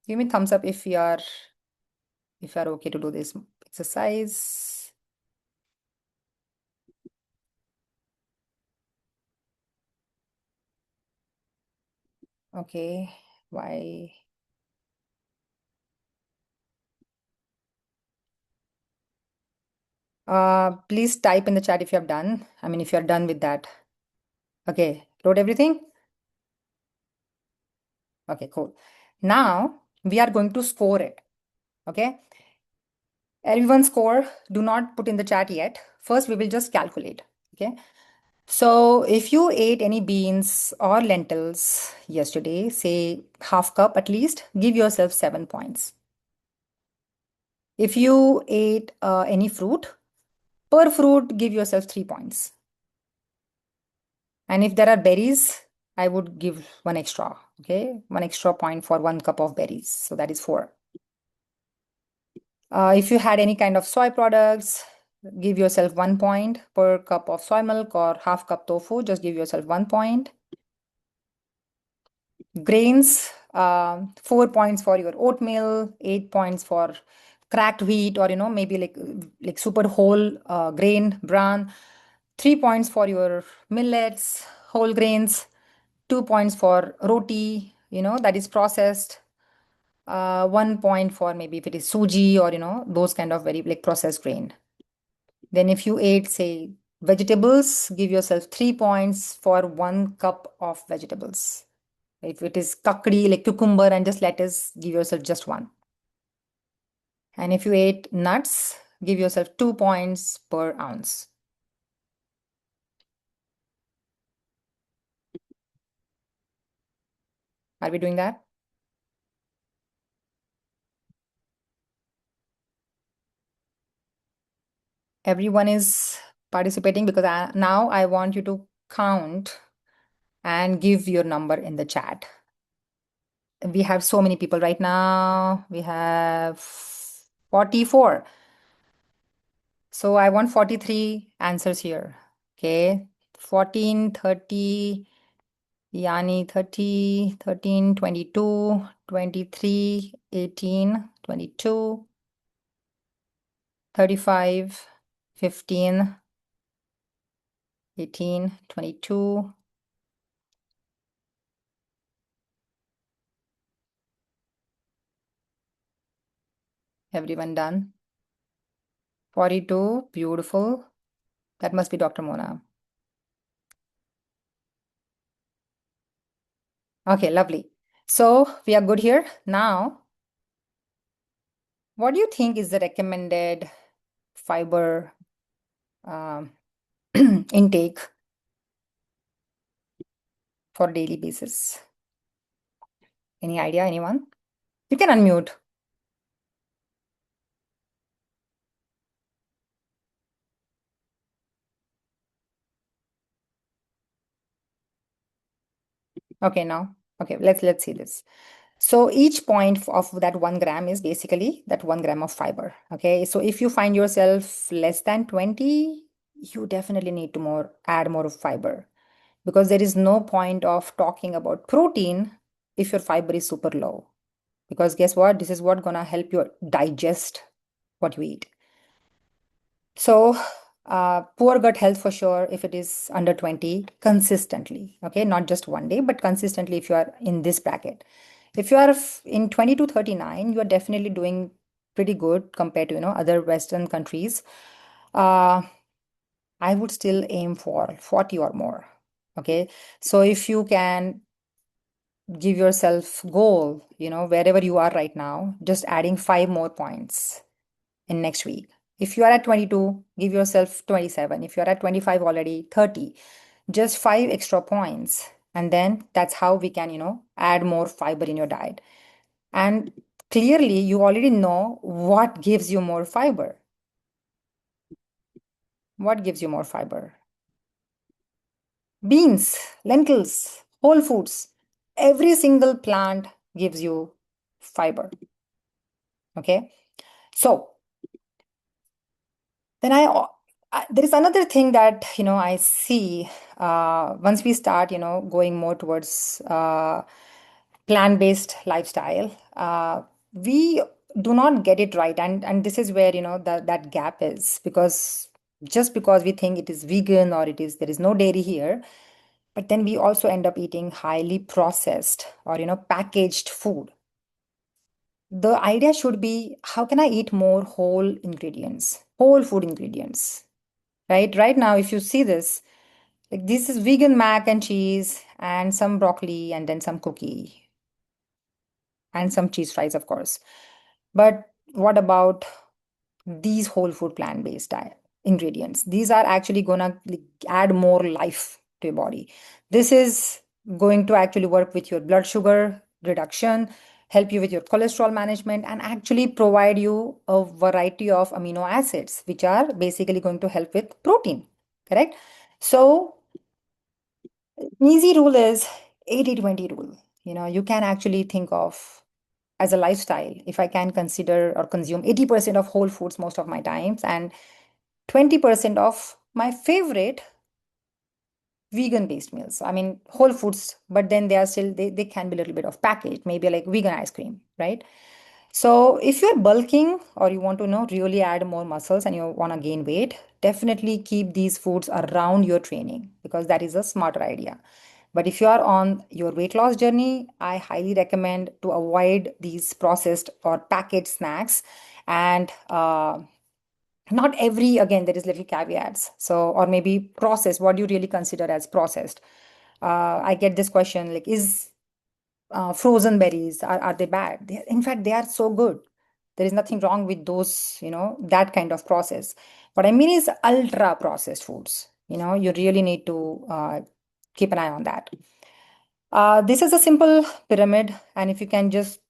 Give me thumbs up if you are okay to do this exercise. Okay, why? Please type in the chat if you have done. I mean, if you're done with that. Okay, wrote everything? Okay, cool. Now we are going to score it. Okay. Everyone score, do not put in the chat yet. First, we will just calculate. Okay. So if you ate any beans or lentils yesterday, say half cup at least, give yourself 7 points. If you ate any fruit, per fruit, give yourself 3 points. And if there are berries, I would give one extra, okay? One extra point for 1 cup of berries. So that is 4. If you had any kind of soy products, give yourself 1 point per cup of soy milk or half cup tofu, just give yourself 1 point. Grains, 4 points for your oatmeal, 8 points for cracked wheat or, maybe like super whole grain bran, 3 points for your millets, whole grains, 2 points for roti, that is processed, 1 point for maybe if it is suji or, those kind of very like processed grain. Then if you ate, say, vegetables, give yourself 3 points for 1 cup of vegetables. If it is kakdi, like cucumber and just lettuce, give yourself just 1. And if you ate nuts, give yourself 2 points per ounce. Are we doing that? Everyone is participating because now I want you to count and give your number in the chat. We have so many people right now. We have 44. So I want 43 answers here. Okay. 14, 30, Yani 30, 13, 22, 23, 18, 22, 35, 15, 18, 22. Everyone done? 42, beautiful. That must be Dr. Mona. Okay, lovely. So we are good here. Now, what do you think is the recommended fiber um, intake for daily basis? Any idea, anyone? You can unmute. Okay, now. Okay, let's see this. So each point of that 1 gram is basically that 1 gram of fiber. Okay, so if you find yourself less than 20, you definitely need to add more of fiber, because there is no point of talking about protein if your fiber is super low. Because guess what? This is what gonna help you digest what you eat. So poor gut health for sure if it is under 20 consistently. Okay, not just one day, but consistently if you are in this bracket. If you are in 20 to 39, you are definitely doing pretty good compared to other Western countries. I would still aim for 40 or more. Okay, so if you can give yourself goal, wherever you are right now, just adding 5 more points in next week. If you are at 22, give yourself 27. If you're at 25 already, 30. Just 5 extra points. And then that's how we can, add more fiber in your diet. And clearly, you already know what gives you more fiber. What gives you more fiber? Beans, lentils, whole foods. Every single plant gives you fiber. Okay. So then there is another thing that I see once we start going more towards plant-based lifestyle, we do not get it right, and this is where that gap is, because just because we think it is vegan or there is no dairy here, but then we also end up eating highly processed or packaged food. The idea should be, how can I eat more whole ingredients, whole food ingredients? Right now, if you see this, like this is vegan mac and cheese and some broccoli and then some cookie and some cheese fries, of course. But what about these whole food plant-based diet ingredients? These are actually gonna add more life to your body. This is going to actually work with your blood sugar reduction, help you with your cholesterol management, and actually provide you a variety of amino acids, which are basically going to help with protein, correct? So easy rule is 80-20 rule. You can actually think of as a lifestyle, if I can consider or consume 80% of whole foods most of my times and 20% of my favorite vegan based meals. I mean, whole foods, but then they can be a little bit of packaged, maybe like vegan ice cream, right? So if you're bulking or you want to really add more muscles and you want to gain weight, definitely keep these foods around your training, because that is a smarter idea. But if you are on your weight loss journey, I highly recommend to avoid these processed or packaged snacks. And not every, again, there is little caveats. So, or maybe processed, what do you really consider as processed? I get this question like, is frozen berries, are they bad? In fact, they are so good. There is nothing wrong with those, that kind of process. What I mean is ultra processed foods. You really need to keep an eye on that. This is a simple pyramid, and if you can just,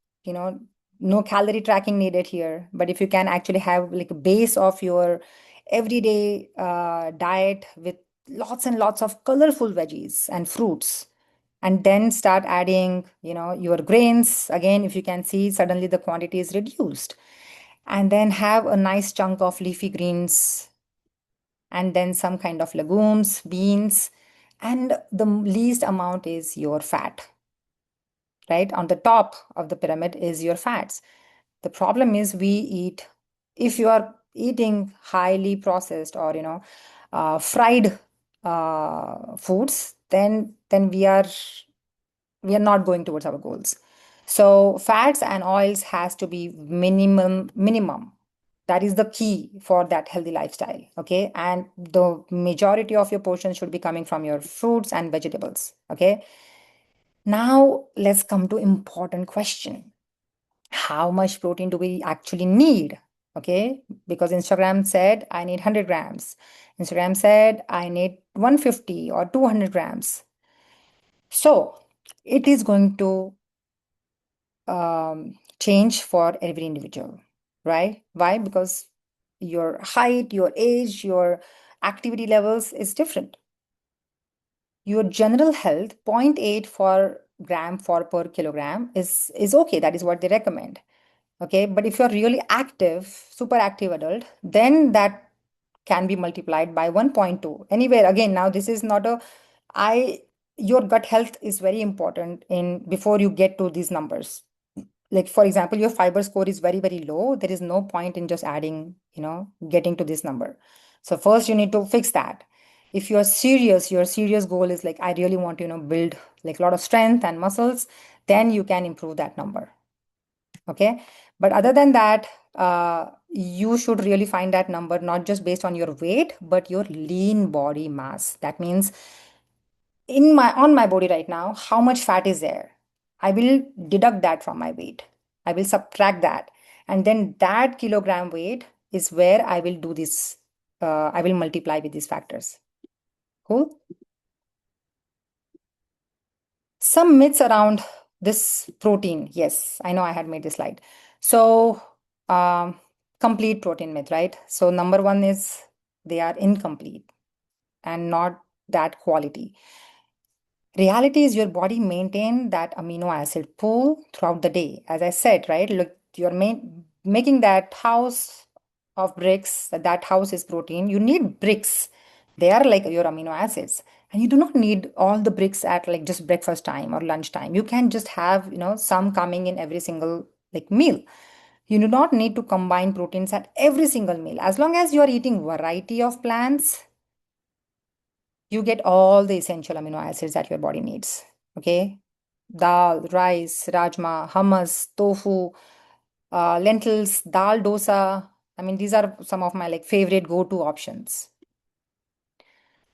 no calorie tracking needed here, but if you can actually have like a base of your everyday diet with lots and lots of colorful veggies and fruits, and then start adding, your grains. Again, if you can see, suddenly the quantity is reduced. And then have a nice chunk of leafy greens, and then some kind of legumes, beans, and the least amount is your fat. Right? On the top of the pyramid is your fats. The problem is if you are eating highly processed or, fried foods, then we are not going towards our goals. So fats and oils has to be minimum. That is the key for that healthy lifestyle. Okay. And the majority of your portion should be coming from your fruits and vegetables. Okay. Now let's come to important question. How much protein do we actually need? Okay, because Instagram said I need 100 grams. Instagram said I need 150 or 200 grams. So it is going to change for every individual, right? Why? Because your height, your age, your activity levels is different. Your general health, 0.8 for gram for per kilogram is okay. That is what they recommend. Okay, but if you're really active, super active adult, then that can be multiplied by 1.2. Anywhere, again, now this is not a, your gut health is very important in before you get to these numbers. Like, for example, your fiber score is very, very low. There is no point in just adding, getting to this number. So first you need to fix that. If you're serious, your serious goal is like, I really want to, build like a lot of strength and muscles, then you can improve that number. Okay. But other than that, you should really find that number not just based on your weight, but your lean body mass. That means on my body right now, how much fat is there? I will deduct that from my weight. I will subtract that. And then that kilogram weight is where I will do this. I will multiply with these factors. Cool. Some myths around this protein. Yes, I know I had made this slide. So, complete protein myth, right? So, number one is they are incomplete and not that quality. Reality is your body maintain that amino acid pool throughout the day. As I said, right? Look, you're making that house of bricks, that house is protein. You need bricks. They are like your amino acids. And you do not need all the bricks at like just breakfast time or lunch time. You can just have, some coming in every single like meal. You do not need to combine proteins at every single meal. As long as you are eating variety of plants, you get all the essential amino acids that your body needs. Okay. Dal, rice, rajma, hummus, tofu, lentils, dal dosa. I mean, these are some of my like favorite go-to options.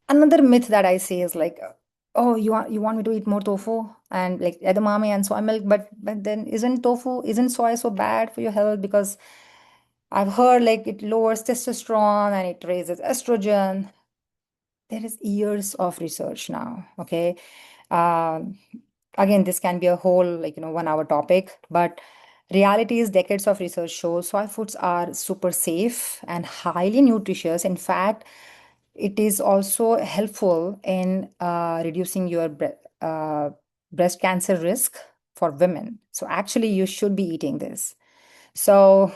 Another myth that I say is like, oh, you want me to eat more tofu and like edamame and soy milk, but then isn't soy so bad for your health? Because I've heard like it lowers testosterone and it raises estrogen. There is years of research now. Okay. Um, Again, this can be a whole like 1 hour topic, but reality is decades of research shows soy foods are super safe and highly nutritious. In fact, it is also helpful in reducing your breast cancer risk for women. So actually, you should be eating this. So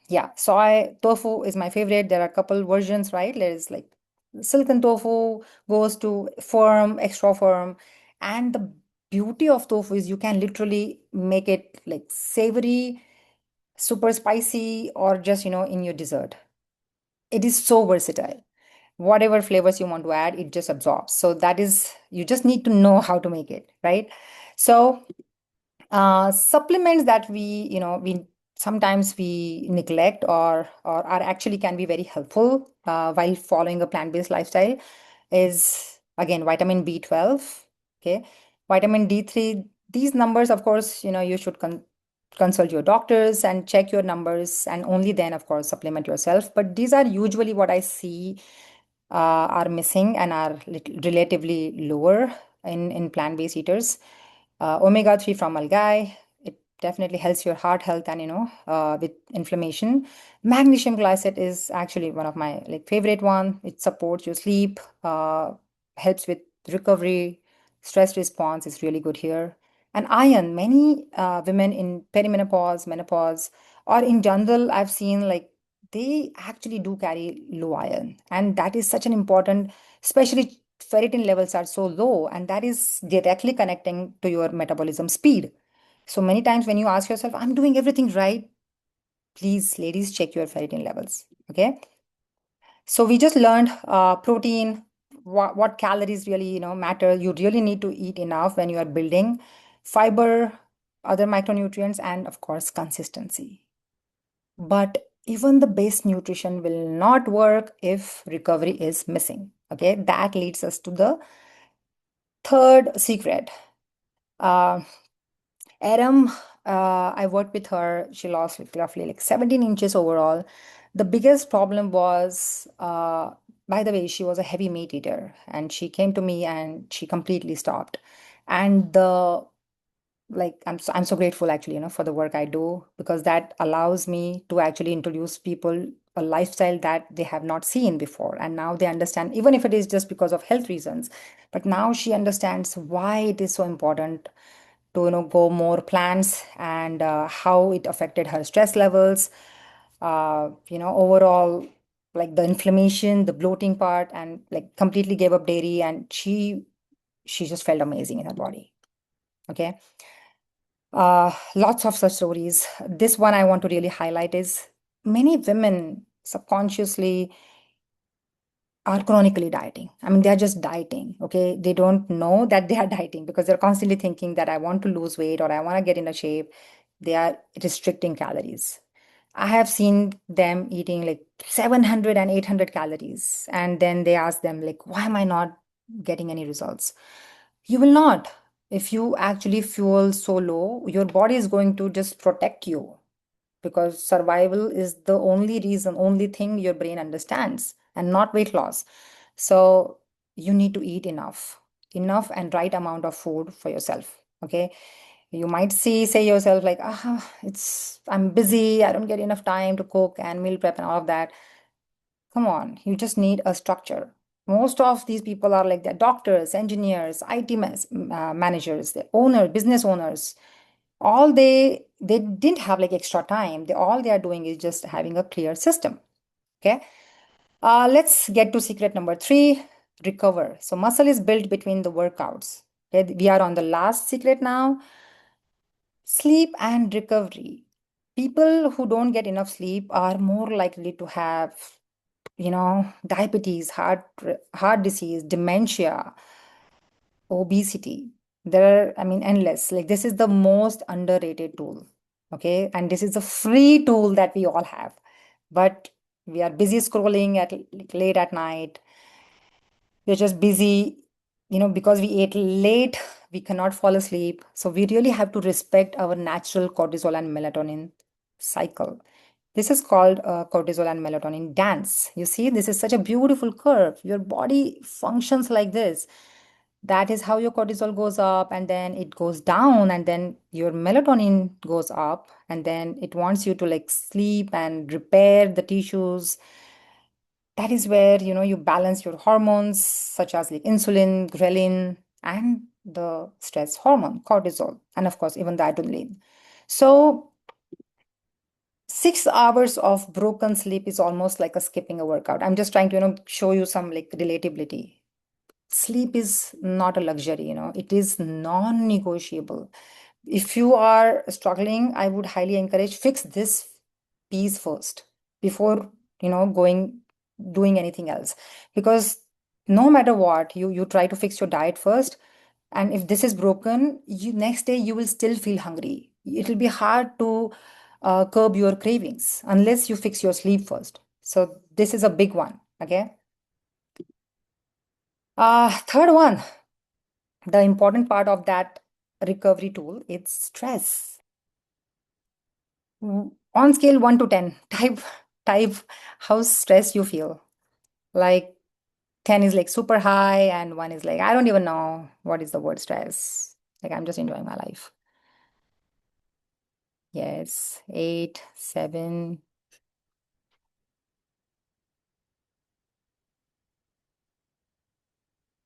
yeah, soy tofu is my favorite. There are a couple versions, right? There's like silken tofu goes to firm, extra firm. And the beauty of tofu is you can literally make it like savory, super spicy, or just, in your dessert. It is so versatile. Whatever flavors you want to add, it just absorbs. So that is, you just need to know how to make it, right? So supplements that we sometimes we neglect or are actually can be very helpful while following a plant-based lifestyle is again vitamin B12, okay, vitamin D3. These numbers, of course, you should consult your doctors and check your numbers, and only then, of course, supplement yourself. But these are usually what I see are missing and are relatively lower in plant-based eaters. Omega-3 from algae, it definitely helps your heart health and with inflammation. Magnesium glycate is actually one of my like favorite one. It supports your sleep, helps with recovery, stress response is really good here. And iron, many women in perimenopause, menopause, or in general, I've seen like they actually do carry low iron, and that is such an important, especially ferritin levels are so low, and that is directly connecting to your metabolism speed. So many times when you ask yourself, I'm doing everything right, please, ladies, check your ferritin levels. Okay. So we just learned protein, what calories really matter. You really need to eat enough when you are building fiber, other micronutrients, and of course consistency. But even the best nutrition will not work if recovery is missing. Okay, that leads us to the third secret. Uh, Adam, I worked with her. She lost roughly like 17 inches overall. The biggest problem was, by the way, she was a heavy meat eater, and she came to me and she completely stopped. And the like I'm so grateful actually, for the work I do, because that allows me to actually introduce people a lifestyle that they have not seen before, and now they understand, even if it is just because of health reasons. But now she understands why it is so important to go more plants, and how it affected her stress levels, overall, like the inflammation, the bloating part, and like completely gave up dairy, and she just felt amazing in her body. Okay. Lots of such stories. This one I want to really highlight is many women subconsciously are chronically dieting. I mean, they're just dieting, okay? They don't know that they are dieting because they're constantly thinking that I want to lose weight or I want to get in a shape. They are restricting calories. I have seen them eating like 700 and 800 calories, and then they ask them, like, why am I not getting any results? You will not. If you actually fuel so low, your body is going to just protect you, because survival is the only reason, only thing your brain understands, and not weight loss. So you need to eat enough and right amount of food for yourself. Okay. You might say yourself like, I'm busy, I don't get enough time to cook and meal prep and all of that. Come on, you just need a structure. Most of these people are like they're doctors, engineers, managers, the business owners. All they didn't have like extra time. All they are doing is just having a clear system. Okay. Let's get to secret number 3, recover. So muscle is built between the workouts. Okay, we are on the last secret now. Sleep and recovery. People who don't get enough sleep are more likely to have, diabetes, heart disease, dementia, obesity. There are, I mean, endless. Like, this is the most underrated tool. Okay. And this is a free tool that we all have. But we are busy scrolling at like, late at night. We're just busy, because we ate late, we cannot fall asleep. So we really have to respect our natural cortisol and melatonin cycle. This is called cortisol and melatonin dance. You see, this is such a beautiful curve. Your body functions like this. That is how your cortisol goes up, and then it goes down, and then your melatonin goes up, and then it wants you to like sleep and repair the tissues. That is where, you balance your hormones such as like insulin, ghrelin, and the stress hormone, cortisol, and of course, even the adrenaline. So 6 hours of broken sleep is almost like a skipping a workout. I'm just trying to, show you some like relatability. Sleep is not a luxury, it is non-negotiable. If you are struggling, I would highly encourage fix this piece first before, doing anything else. Because no matter what, you try to fix your diet first. And if this is broken, next day you will still feel hungry. It will be hard to curb your cravings unless you fix your sleep first. So this is a big one. Okay. Third one, the important part of that recovery tool, it's stress. On scale 1 to 10, type how stressed you feel. Like 10 is like super high, and 1 is like, I don't even know what is the word stress. Like, I'm just enjoying my life. Yes, 8, 7.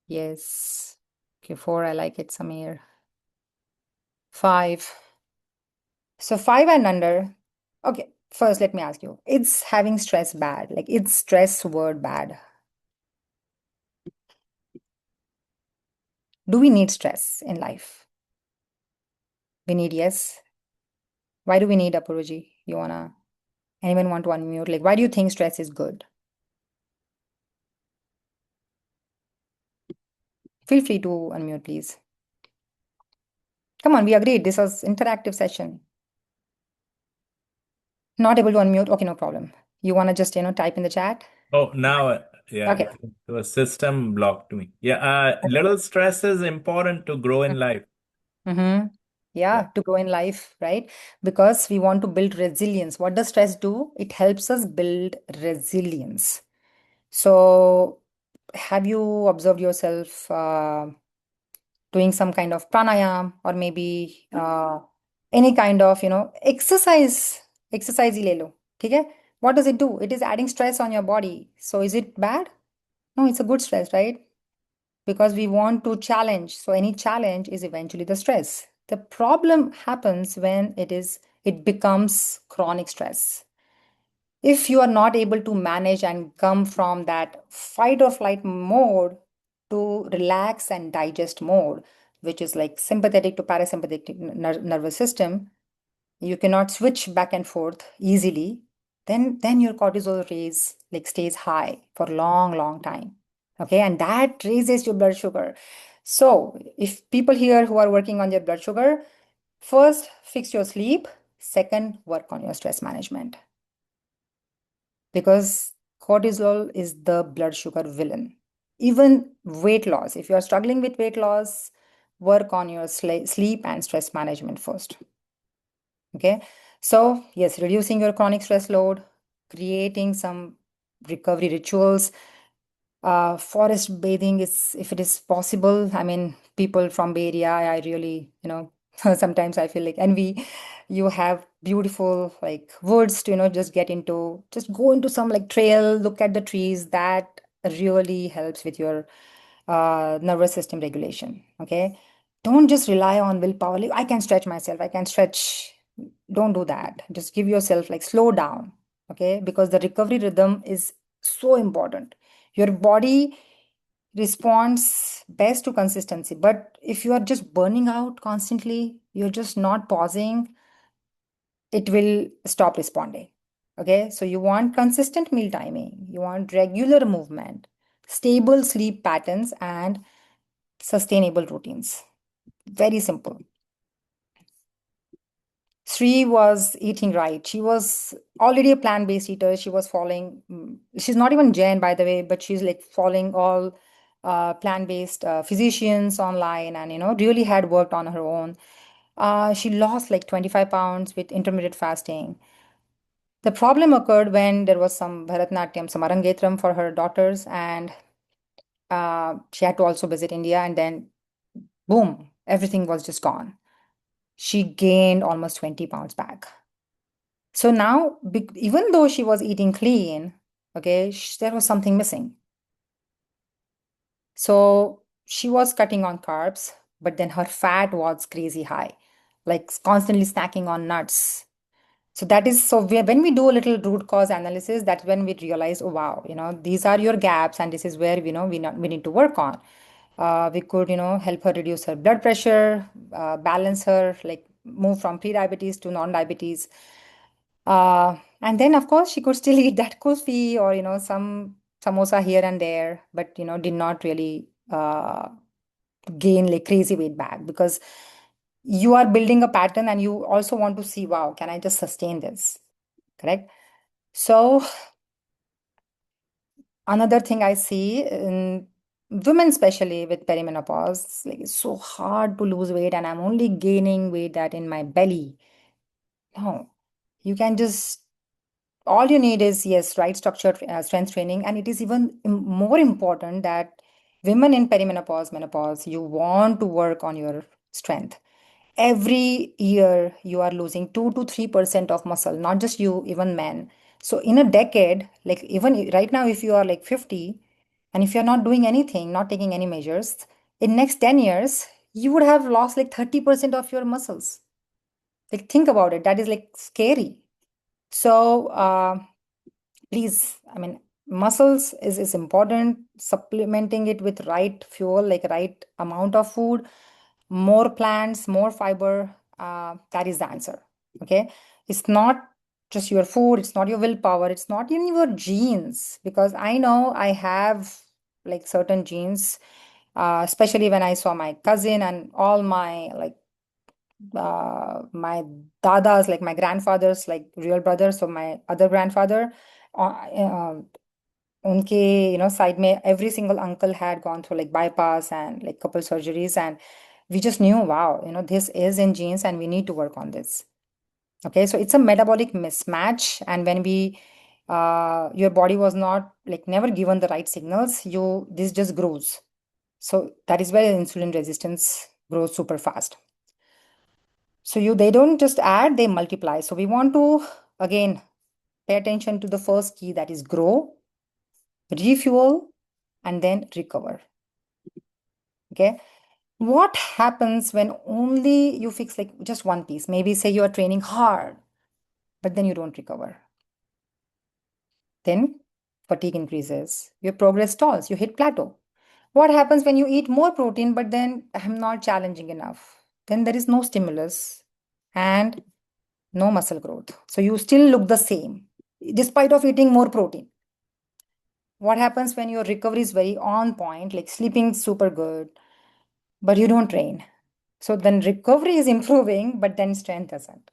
Yes. Okay, 4, I like it, Samir. 5. So 5 and under. Okay, first let me ask you, is having stress bad? Like, is stress word bad? Do we need stress in life? We need, yes. Why do we need, Apuruji? Anyone want to unmute? Like, why do you think stress is good? Feel free to unmute, please. Come on, we agreed. This was interactive session. Not able to unmute? Okay, no problem. You want to just, type in the chat? Oh, now, yeah, Okay. I think the system blocked me. Yeah, little stress is important to grow in life. Mm-hmm. Yeah, Yeah. to go in life, right? Because we want to build resilience. What does stress do? It helps us build resilience. So, have you observed yourself doing some kind of pranayam or maybe any kind of, exercise? Exercise ही ले लो, ठीक है? What does it do? It is adding stress on your body. So, is it bad? No, it's a good stress, right? Because we want to challenge. So any challenge is eventually the stress. The problem happens when it becomes chronic stress. If you are not able to manage and come from that fight or flight mode to relax and digest mode, which is like sympathetic to parasympathetic nervous system, you cannot switch back and forth easily, then your cortisol raise like stays high for long time. Okay, and that raises your blood sugar. So if people here who are working on their blood sugar, first fix your sleep, second work on your stress management, because cortisol is the blood sugar villain. Even weight loss, if you are struggling with weight loss, work on your sleep and stress management first. Okay, so yes, reducing your chronic stress load, creating some recovery rituals, forest bathing is, if it is possible. I mean, people from Bay Area, I really, sometimes I feel like envy. You have beautiful like woods to, just just go into some like trail, look at the trees. That really helps with your nervous system regulation. Okay, don't just rely on willpower. Like, I can stretch myself, I can stretch. Don't do that. Just give yourself like slow down. Okay, because the recovery rhythm is so important. Your body responds best to consistency, but if you are just burning out constantly, you're just not pausing, it will stop responding. Okay, so you want consistent meal timing, you want regular movement, stable sleep patterns, and sustainable routines. Very simple. Sri was eating right. She was already a plant-based eater. She was following, she's not even Jain, by the way, but she's like following all plant-based physicians online and, really had worked on her own. She lost like 25 pounds with intermittent fasting. The problem occurred when there was some Bharatnatyam, some Arangetram for her daughters, and she had to also visit India, and then boom, everything was just gone. She gained almost 20 pounds back. So now, even though she was eating clean, okay, there was something missing. So she was cutting on carbs, but then her fat was crazy high, like constantly snacking on nuts. So that is, so when we do a little root cause analysis, that's when we realize, oh wow, these are your gaps, and this is where we need to work on. We could, help her reduce her blood pressure, balance her, like move from pre-diabetes to non-diabetes. And then, of course, she could still eat that kulfi or, some samosa here and there, but, did not really gain like crazy weight back, because you are building a pattern and you also want to see, wow, can I just sustain this? Correct? So, another thing I see in women, especially with perimenopause, like it's so hard to lose weight and I'm only gaining weight that in my belly. No, you can just, all you need is, yes, right structured strength training. And it is even more important that women in perimenopause, menopause, you want to work on your strength. Every year you are losing 2 to 3% of muscle, not just you, even men. So in a decade, like even right now, if you are like 50 and if you're not doing anything, not taking any measures, in next 10 years, you would have lost like 30% of your muscles. Like think about it, that is like scary. So please, I mean, muscles is important. Supplementing it with right fuel, like right amount of food, more plants, more fiber, that is the answer. Okay, it's not just your food, it's not your willpower, it's not even your genes, because I know I have like certain genes, especially when I saw my cousin and all my like my dadas, like my grandfather's like real brothers, so my other grandfather, unke, side mein every single uncle had gone through like bypass and like couple surgeries, and We just knew, wow, this is in genes and we need to work on this. Okay, so it's a metabolic mismatch. And when your body was not like never given the right signals, this just grows. So that is where insulin resistance grows super fast. So they don't just add, they multiply. So we want to, again, pay attention to the first key, that is grow, refuel, and then recover. Okay. What happens when only you fix like just one piece? Maybe say you are training hard, but then you don't recover. Then fatigue increases, your progress stalls, you hit plateau. What happens when you eat more protein, but then I'm not challenging enough? Then there is no stimulus and no muscle growth. So you still look the same despite of eating more protein. What happens when your recovery is very on point, like sleeping super good, but you don't train? So then recovery is improving, but then strength doesn't.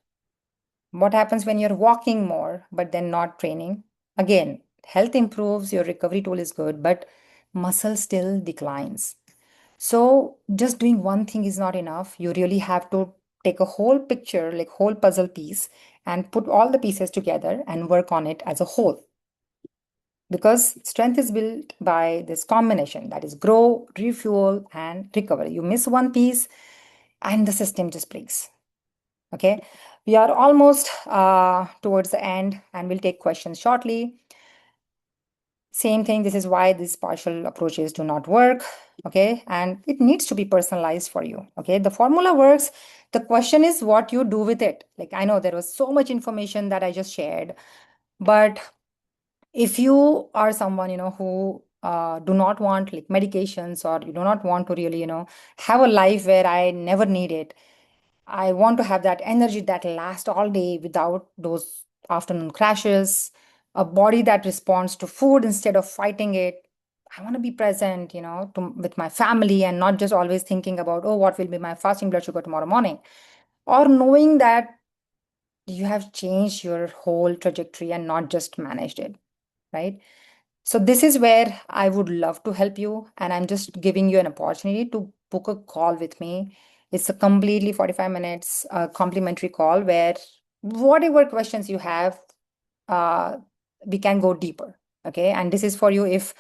What happens when you're walking more, but then not training? Again, health improves, your recovery tool is good, but muscle still declines. So just doing one thing is not enough. You really have to take a whole picture, like whole puzzle piece, and put all the pieces together and work on it as a whole. Because strength is built by this combination, that is grow, refuel, and recover. You miss one piece and the system just breaks. Okay, we are almost towards the end and we'll take questions shortly. Same thing, this is why these partial approaches do not work. Okay, and it needs to be personalized for you. Okay, the formula works. The question is what you do with it. Like, I know there was so much information that I just shared, but if you are someone who do not want like medications, or you do not want to really have a life where I never need it, I want to have that energy that lasts all day without those afternoon crashes, a body that responds to food instead of fighting it. I want to be present with my family and not just always thinking about, oh, what will be my fasting blood sugar tomorrow morning, or knowing that you have changed your whole trajectory and not just managed it, right? So this is where I would love to help you, and I'm just giving you an opportunity to book a call with me. It's a completely 45 minutes complimentary call where whatever questions you have, uh, we can go deeper. Okay, and this is for you if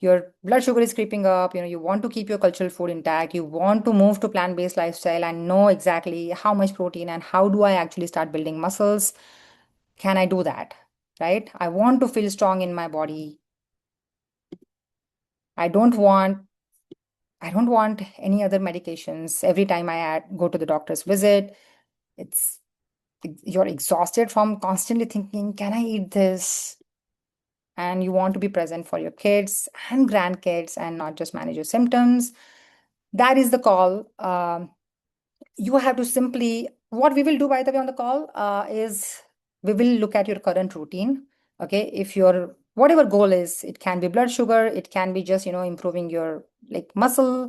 your blood sugar is creeping up, you want to keep your cultural food intact, you want to move to plant-based lifestyle and know exactly how much protein and how do I actually start building muscles. Can I do that? Right? I want to feel strong in my body. I don't want any other medications. Every time I go to the doctor's visit, it's you're exhausted from constantly thinking, can I eat this? And you want to be present for your kids and grandkids and not just manage your symptoms. That is the call. You have to simply, what we will do, by the way, on the call is we will look at your current routine. Okay, if your whatever goal is, it can be blood sugar, it can be just improving your like muscle,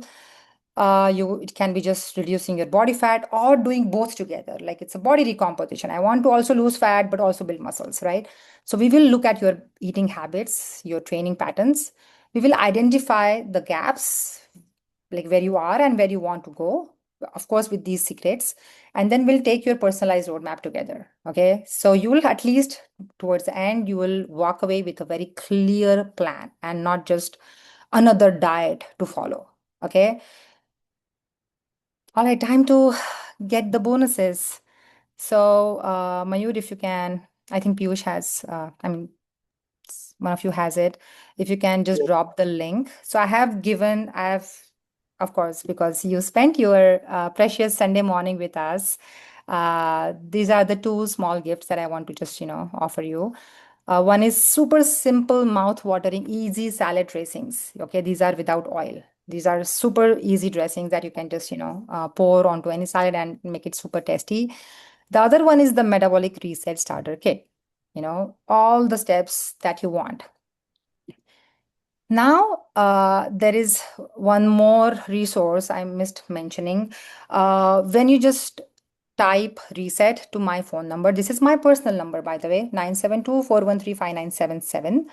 it can be just reducing your body fat, or doing both together, like it's a body recomposition. I want to also lose fat but also build muscles, right? So we will look at your eating habits, your training patterns. We will identify the gaps, like where you are and where you want to go, of course with these secrets, and then we'll take your personalized roadmap together. Okay, so you will at least towards the end you will walk away with a very clear plan and not just another diet to follow. Okay, all right, time to get the bonuses. So Mayur, if you can, I think Piyush has one of you has it. If you can just drop the link. So I have, of course, because you spent your precious Sunday morning with us. These are the two small gifts that I want to just, offer you. One is super simple, mouth-watering, easy salad dressings. Okay, these are without oil. These are super easy dressings that you can just, pour onto any salad and make it super tasty. The other one is the metabolic reset starter kit. All the steps that you want. Now, there is one more resource I missed mentioning. When you just type reset to my phone number, this is my personal number, by the way, 972-413-5977.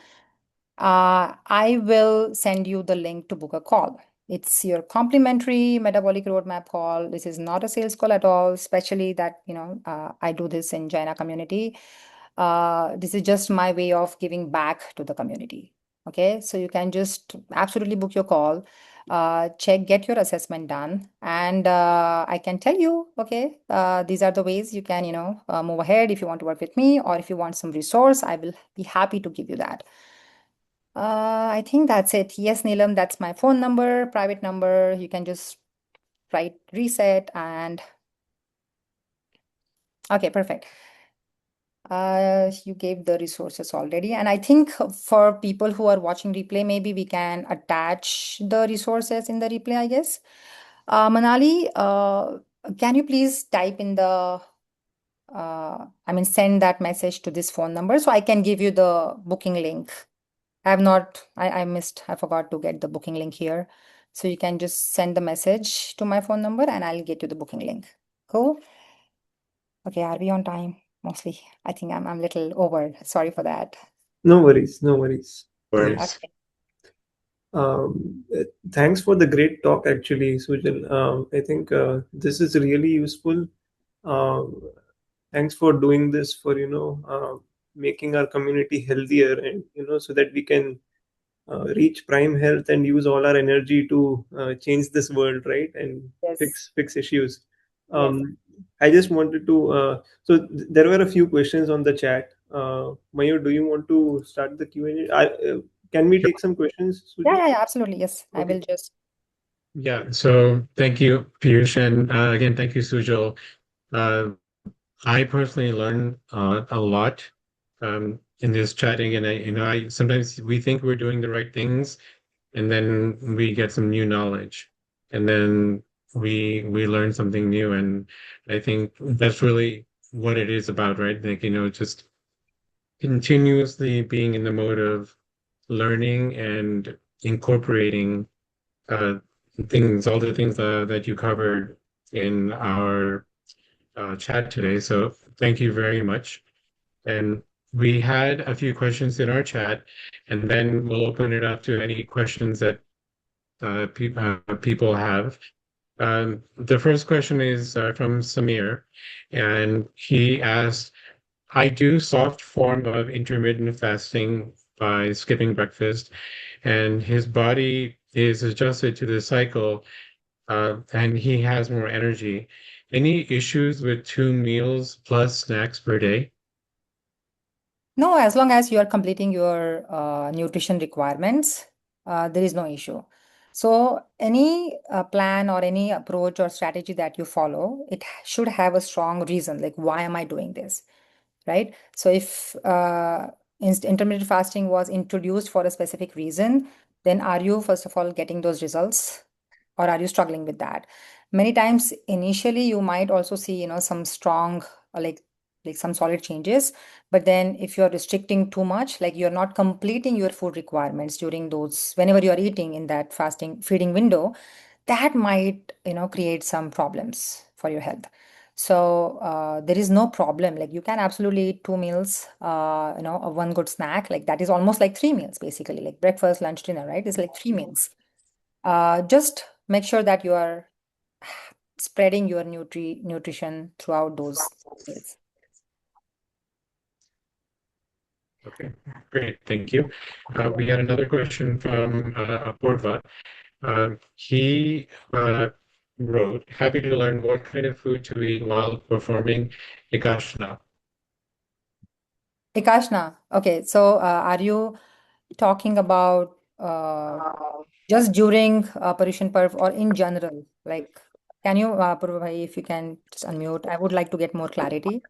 I will send you the link to book a call. It's your complimentary metabolic roadmap call. This is not a sales call at all, especially that, I do this in Jaina community. This is just my way of giving back to the community. Okay, so you can just absolutely book your call, get your assessment done, and I can tell you, okay, these are the ways you can, move ahead if you want to work with me, or if you want some resource, I will be happy to give you that. I think that's it. Yes, Neelam, that's my phone number, private number. You can just write reset and okay, perfect. You gave the resources already. And I think for people who are watching replay, maybe we can attach the resources in the replay, I guess. Manali, can you please type in send that message to this phone number so I can give you the booking link. I forgot to get the booking link here. So you can just send the message to my phone number and I'll get you the booking link. Cool. Okay, are we on time? Mostly. I think I'm a little over. Sorry for that. No worries, no worries. Worries. Okay. Thanks for the great talk, actually, Sujal. I think this is really useful. Thanks for doing this, for making our community healthier, and so that we can reach prime health and use all our energy to change this world, right? And Yes. fix issues. Yes. I just wanted to there were a few questions on the chat. Mayur, do you want to start the Q&A? Can we take some questions, Sujal? Yeah, absolutely. Yes. I Okay. will just. Yeah, so thank you, Piyush, and again, thank you, Sujal. Uh, I personally learn a lot in this chatting, and I sometimes we think we're doing the right things, and then we get some new knowledge, and then we learn something new, and I think that's really what it is about, right? Like, just continuously being in the mode of learning and incorporating uh, all the things that you covered in our chat today. So thank you very much. And we had a few questions in our chat, and then we'll open it up to any questions that people have. The first question is from Samir, and he asked, I do soft form of intermittent fasting by skipping breakfast, and his body is adjusted to the cycle, and he has more energy. Any issues with 2 meals plus snacks per day? No, as long as you are completing your nutrition requirements, there is no issue. So any plan or any approach or strategy that you follow, it should have a strong reason, like why am I doing this, right? So if intermittent fasting was introduced for a specific reason, then are you, first of all, getting those results, or are you struggling with that? Many times, initially, you might also see, some strong, like some solid changes. But then if you're restricting too much, like you're not completing your food requirements during those, whenever you're eating in that fasting feeding window, that might, create some problems for your health. So there is no problem. Like you can absolutely eat 2 meals, one good snack. Like that is almost like 3 meals, basically, like breakfast, lunch, dinner, right? It's like 3 meals. Just make sure that you are spreading your nutrition throughout those meals. Okay, great, thank you. We had another question from Apurva. He wrote, happy to learn what kind of food to eat while performing Ekashna. Ekashna, okay. So are you talking about just during Paryushan Parv or in general? Like, can you, Apurva bhai, if you can just unmute? I would like to get more clarity.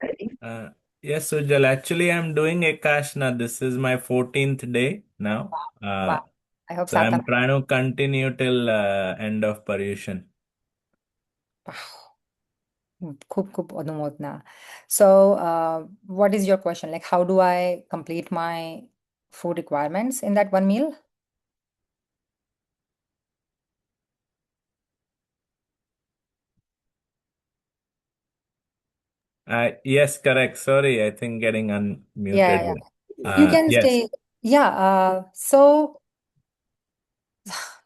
Yes, Sujal. Actually, I'm doing Ekashna. This is my 14th day now. Wow. I hope So I'm Satana. trying to continue till end of Paryushan. Khub khub anumodna. So, what is your question? Like, how do I complete my food requirements in that one meal? Yes, correct. Sorry, I think getting Yeah, yeah. unmuted. You can Yes. stay. Yeah. So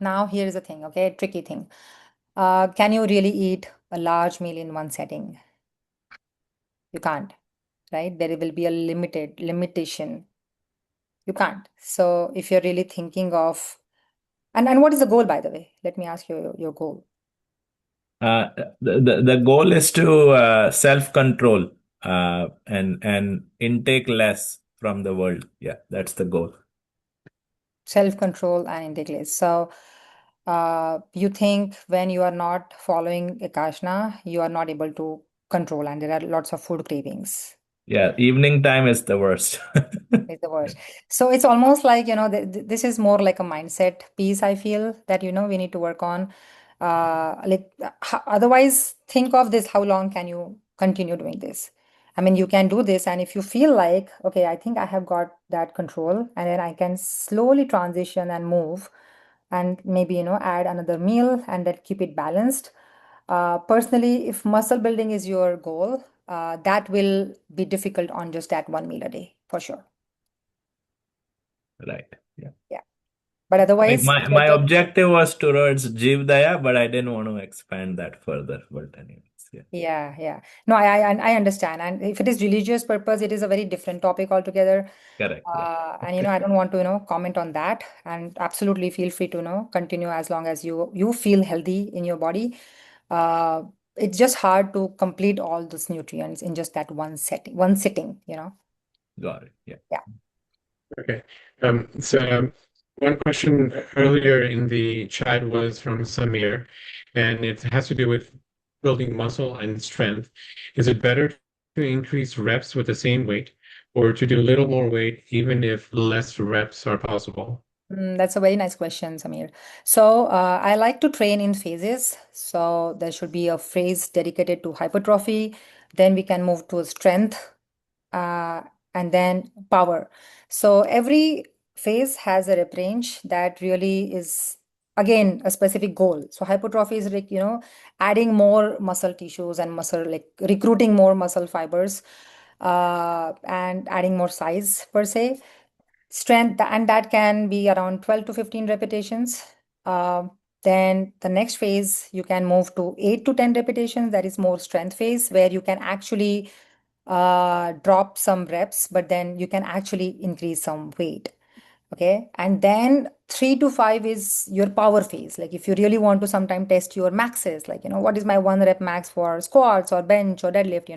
Now here's the thing, okay, tricky thing. Can you really eat a large meal in one setting? You can't, right? There will be a limitation. You can't. So if you're really thinking of, and what is the goal, by the way? Let me ask you your goal. The goal is to self-control and intake less from the world. Yeah, that's the goal. Self-control and intake less. So you think when you are not following Ekashna, you are not able to control, and there are lots of food cravings. Yeah, evening time is the worst. Is the worst. So it's almost like, this is more like a mindset piece, I feel, that, we need to work on. Otherwise, think of this, how long can you continue doing this? I mean, you can do this, and if you feel like, okay, I think I have got that control, and then I can slowly transition and move, and maybe, add another meal and then keep it balanced. Personally, if muscle building is your goal, that will be difficult on just that one meal a day, for sure. Right. Yeah. Yeah. But otherwise, My objective was towards Jivdaya, but I didn't want to expand that further. But anyways, yeah. yeah. No, I understand. And if it is religious purpose, it is a very different topic altogether. Correct. Yeah. And I don't want to, comment on that. And absolutely feel free to, continue as long as you feel healthy in your body. It's just hard to complete all those nutrients in just that one sitting. Got it. Yeah. Yeah. Okay. So one question earlier in the chat was from Samir, and it has to do with building muscle and strength. Is it better to increase reps with the same weight, or to do a little more weight even if less reps are possible? That's a very nice question, Samir. So I like to train in phases. So there should be a phase dedicated to hypertrophy. Then we can move to strength, and then power. So every phase has a rep range that really is, again, a specific goal. So hypertrophy is like, adding more muscle tissues and muscle, like recruiting more muscle fibers, and adding more size per se. Strength, and that can be around 12 to 15 repetitions. Then the next phase, you can move to 8 to 10 repetitions. That is more strength phase, where you can actually drop some reps, but then you can actually increase some weight. Okay. And then 3 to 5 is your power phase. Like if you really want to sometime test your maxes, like, what is my 1 rep max for squats or bench or deadlift,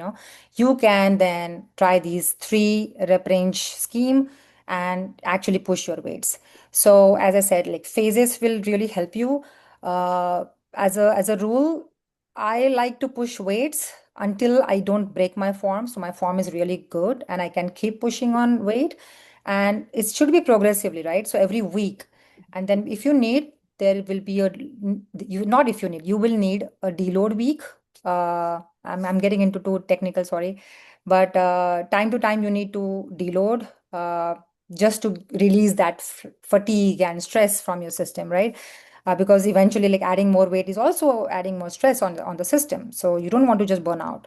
you can then try these 3 rep range scheme and actually push your weights. So as I said, like phases will really help you. As a rule, I like to push weights until I don't break my form. So my form is really good and I can keep pushing on weight. And it should be progressively, right? So every week. And then if you need, there will be not if you need, you will need a deload week. I'm getting into too technical, sorry. But time to time, you need to deload just to release that fatigue and stress from your system, right? Because eventually, like adding more weight is also adding more stress on the system. So you don't want to just burn out.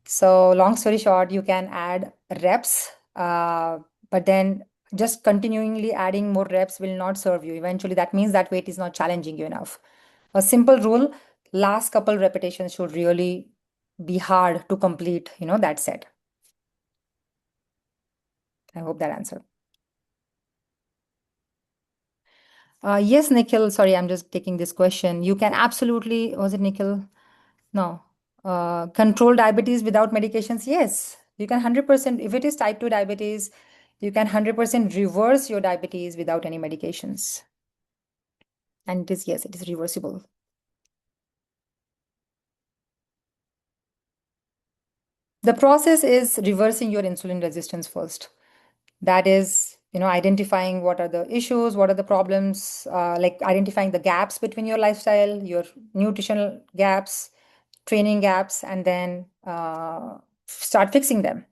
So long story short, you can add reps, but then just continually adding more reps will not serve you. Eventually, that means that weight is not challenging you enough. A simple rule, last couple repetitions should really be hard to complete, that set. I hope that answered. Yes, Nikhil, sorry, I'm just taking this question. You can absolutely, was it Nikhil? No. Control diabetes without medications? Yes. You can 100%, if it is type 2 diabetes, you can 100% reverse your diabetes without any medications. And yes, it is reversible. The process is reversing your insulin resistance first. That is, identifying what are the issues, what are the problems, like identifying the gaps between your lifestyle, your nutritional gaps, training gaps, and then start fixing them.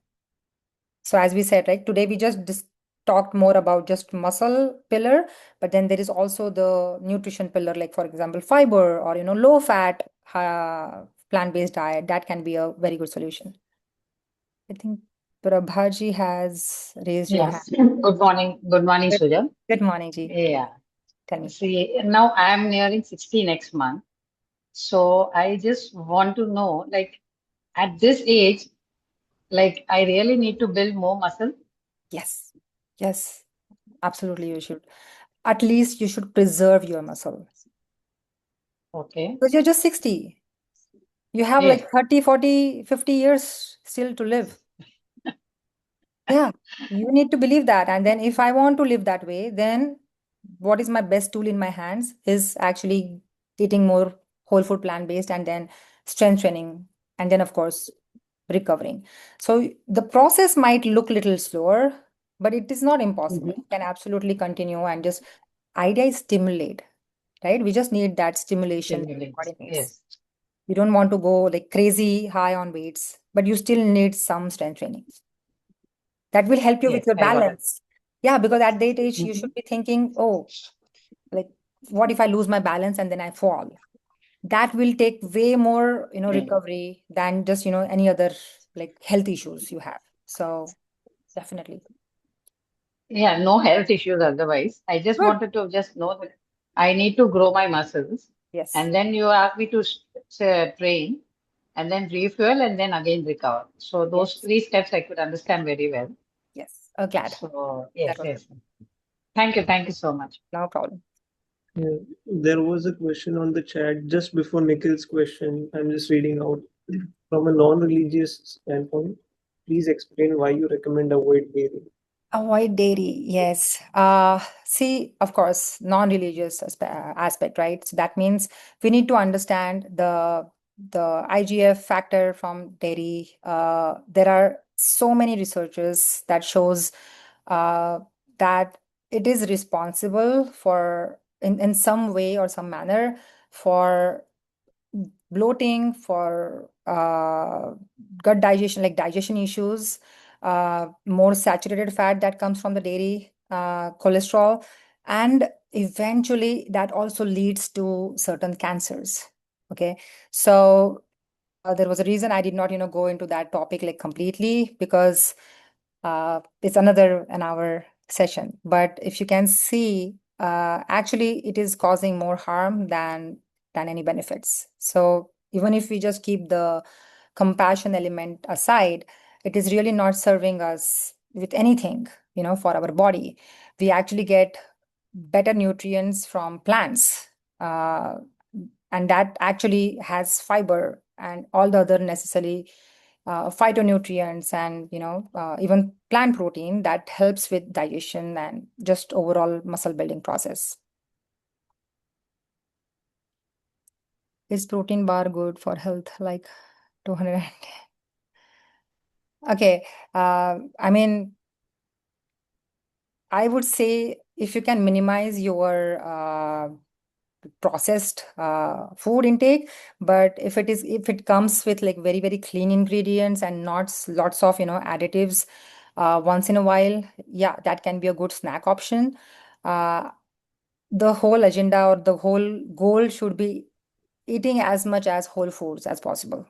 So as we said, right, today we just talked more about just muscle pillar, but then there is also the nutrition pillar, like for example, fiber or, low fat, plant-based diet. That can be a very good solution. I think Prabhaji has raised your hand. Yes. Good morning. Good morning, Sujal. Good morning, Ji. Yeah. Tell me. See, now I am nearing 60 next month. So I just want to know, like, at this age, like, I really need to build more muscle. Yes. Yes. Absolutely, you should. At least you should preserve your muscle. Okay. Because you're just 60. You have Yes. like 30, 40, 50 years still to live. Yeah, you need to believe that. And then if I want to live that way, then what is my best tool in my hands is actually eating more whole food plant-based and then strength training and then of course recovering. So the process might look little slower, but it is not impossible. Mhm. You can absolutely continue and just idea is stimulate, right? We just need that stimulation that the body needs. Yes. You don't want to go like crazy high on weights, but you still need some strength training. That will help you with Yes, your I got it. balance. Yeah, because at that age, you Mhm. should be thinking, oh, like, what if I lose my balance and then I fall? That will take way more, recovery than just, any other like health issues you have. So definitely. Yeah, no health issues otherwise. I just Good. wanted to just know that I need to grow my muscles. Yes. And then you ask me to train and then refuel and then again recover. So those Yes. 3 steps I could understand very well. Yes. Oh, glad. So That yes, was yes. Thank you. Thank you so much. no problem. Yeah, there was a question on the chat just before Nikhil's question. I'm just reading out from a non-religious standpoint. Please explain why you recommend avoid dairy. Avoid dairy, yes. See, of course, non-religious aspect, right? So that means we need to understand the IGF factor from dairy. There are so many researchers that shows uh, that it is responsible for in some way or some manner for bloating, for gut digestion, like digestion issues, more saturated fat that comes from the dairy, cholesterol, and eventually that also leads to certain cancers. Okay, so there was a reason I did not, go into that topic like completely because it's another an hour session. But if you can see, actually, it is causing more harm than any benefits. So even if we just keep the compassion element aside, it is really not serving us with anything, for our body. We actually get better nutrients from plants. Uh, and that actually has fiber and all the other necessary phytonutrients and even plant protein that helps with digestion and just overall muscle building process. Is protein bar good for health? Like 200. Okay. I mean, I would say if you can minimize your processed food intake, but if it comes with like very very clean ingredients and not lots of additives once in a while, yeah, that can be a good snack option. The whole agenda or the whole goal should be eating as much as whole foods as possible.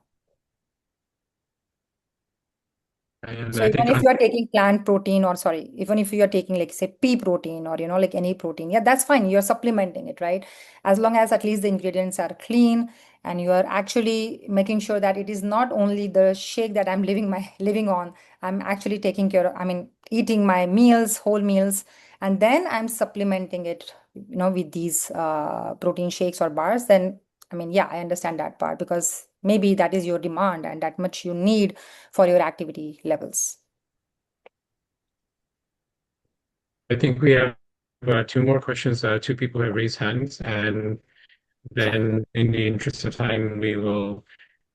And So I even think if you are taking plant protein or sorry, even if you are taking like say pea protein or like any protein, yeah, that's fine. You're supplementing it, right? As long as at least the ingredients are clean and you are actually making sure that it is not only the shake that I'm living on, I'm actually taking care of, I mean, eating my meals, whole meals, and then I'm supplementing it, with these protein shakes or bars, then I mean, yeah, I understand that part because maybe that is your demand and that much you need for your activity levels. I think we have two more questions. Two people have raised hands, and then in the interest of time, we will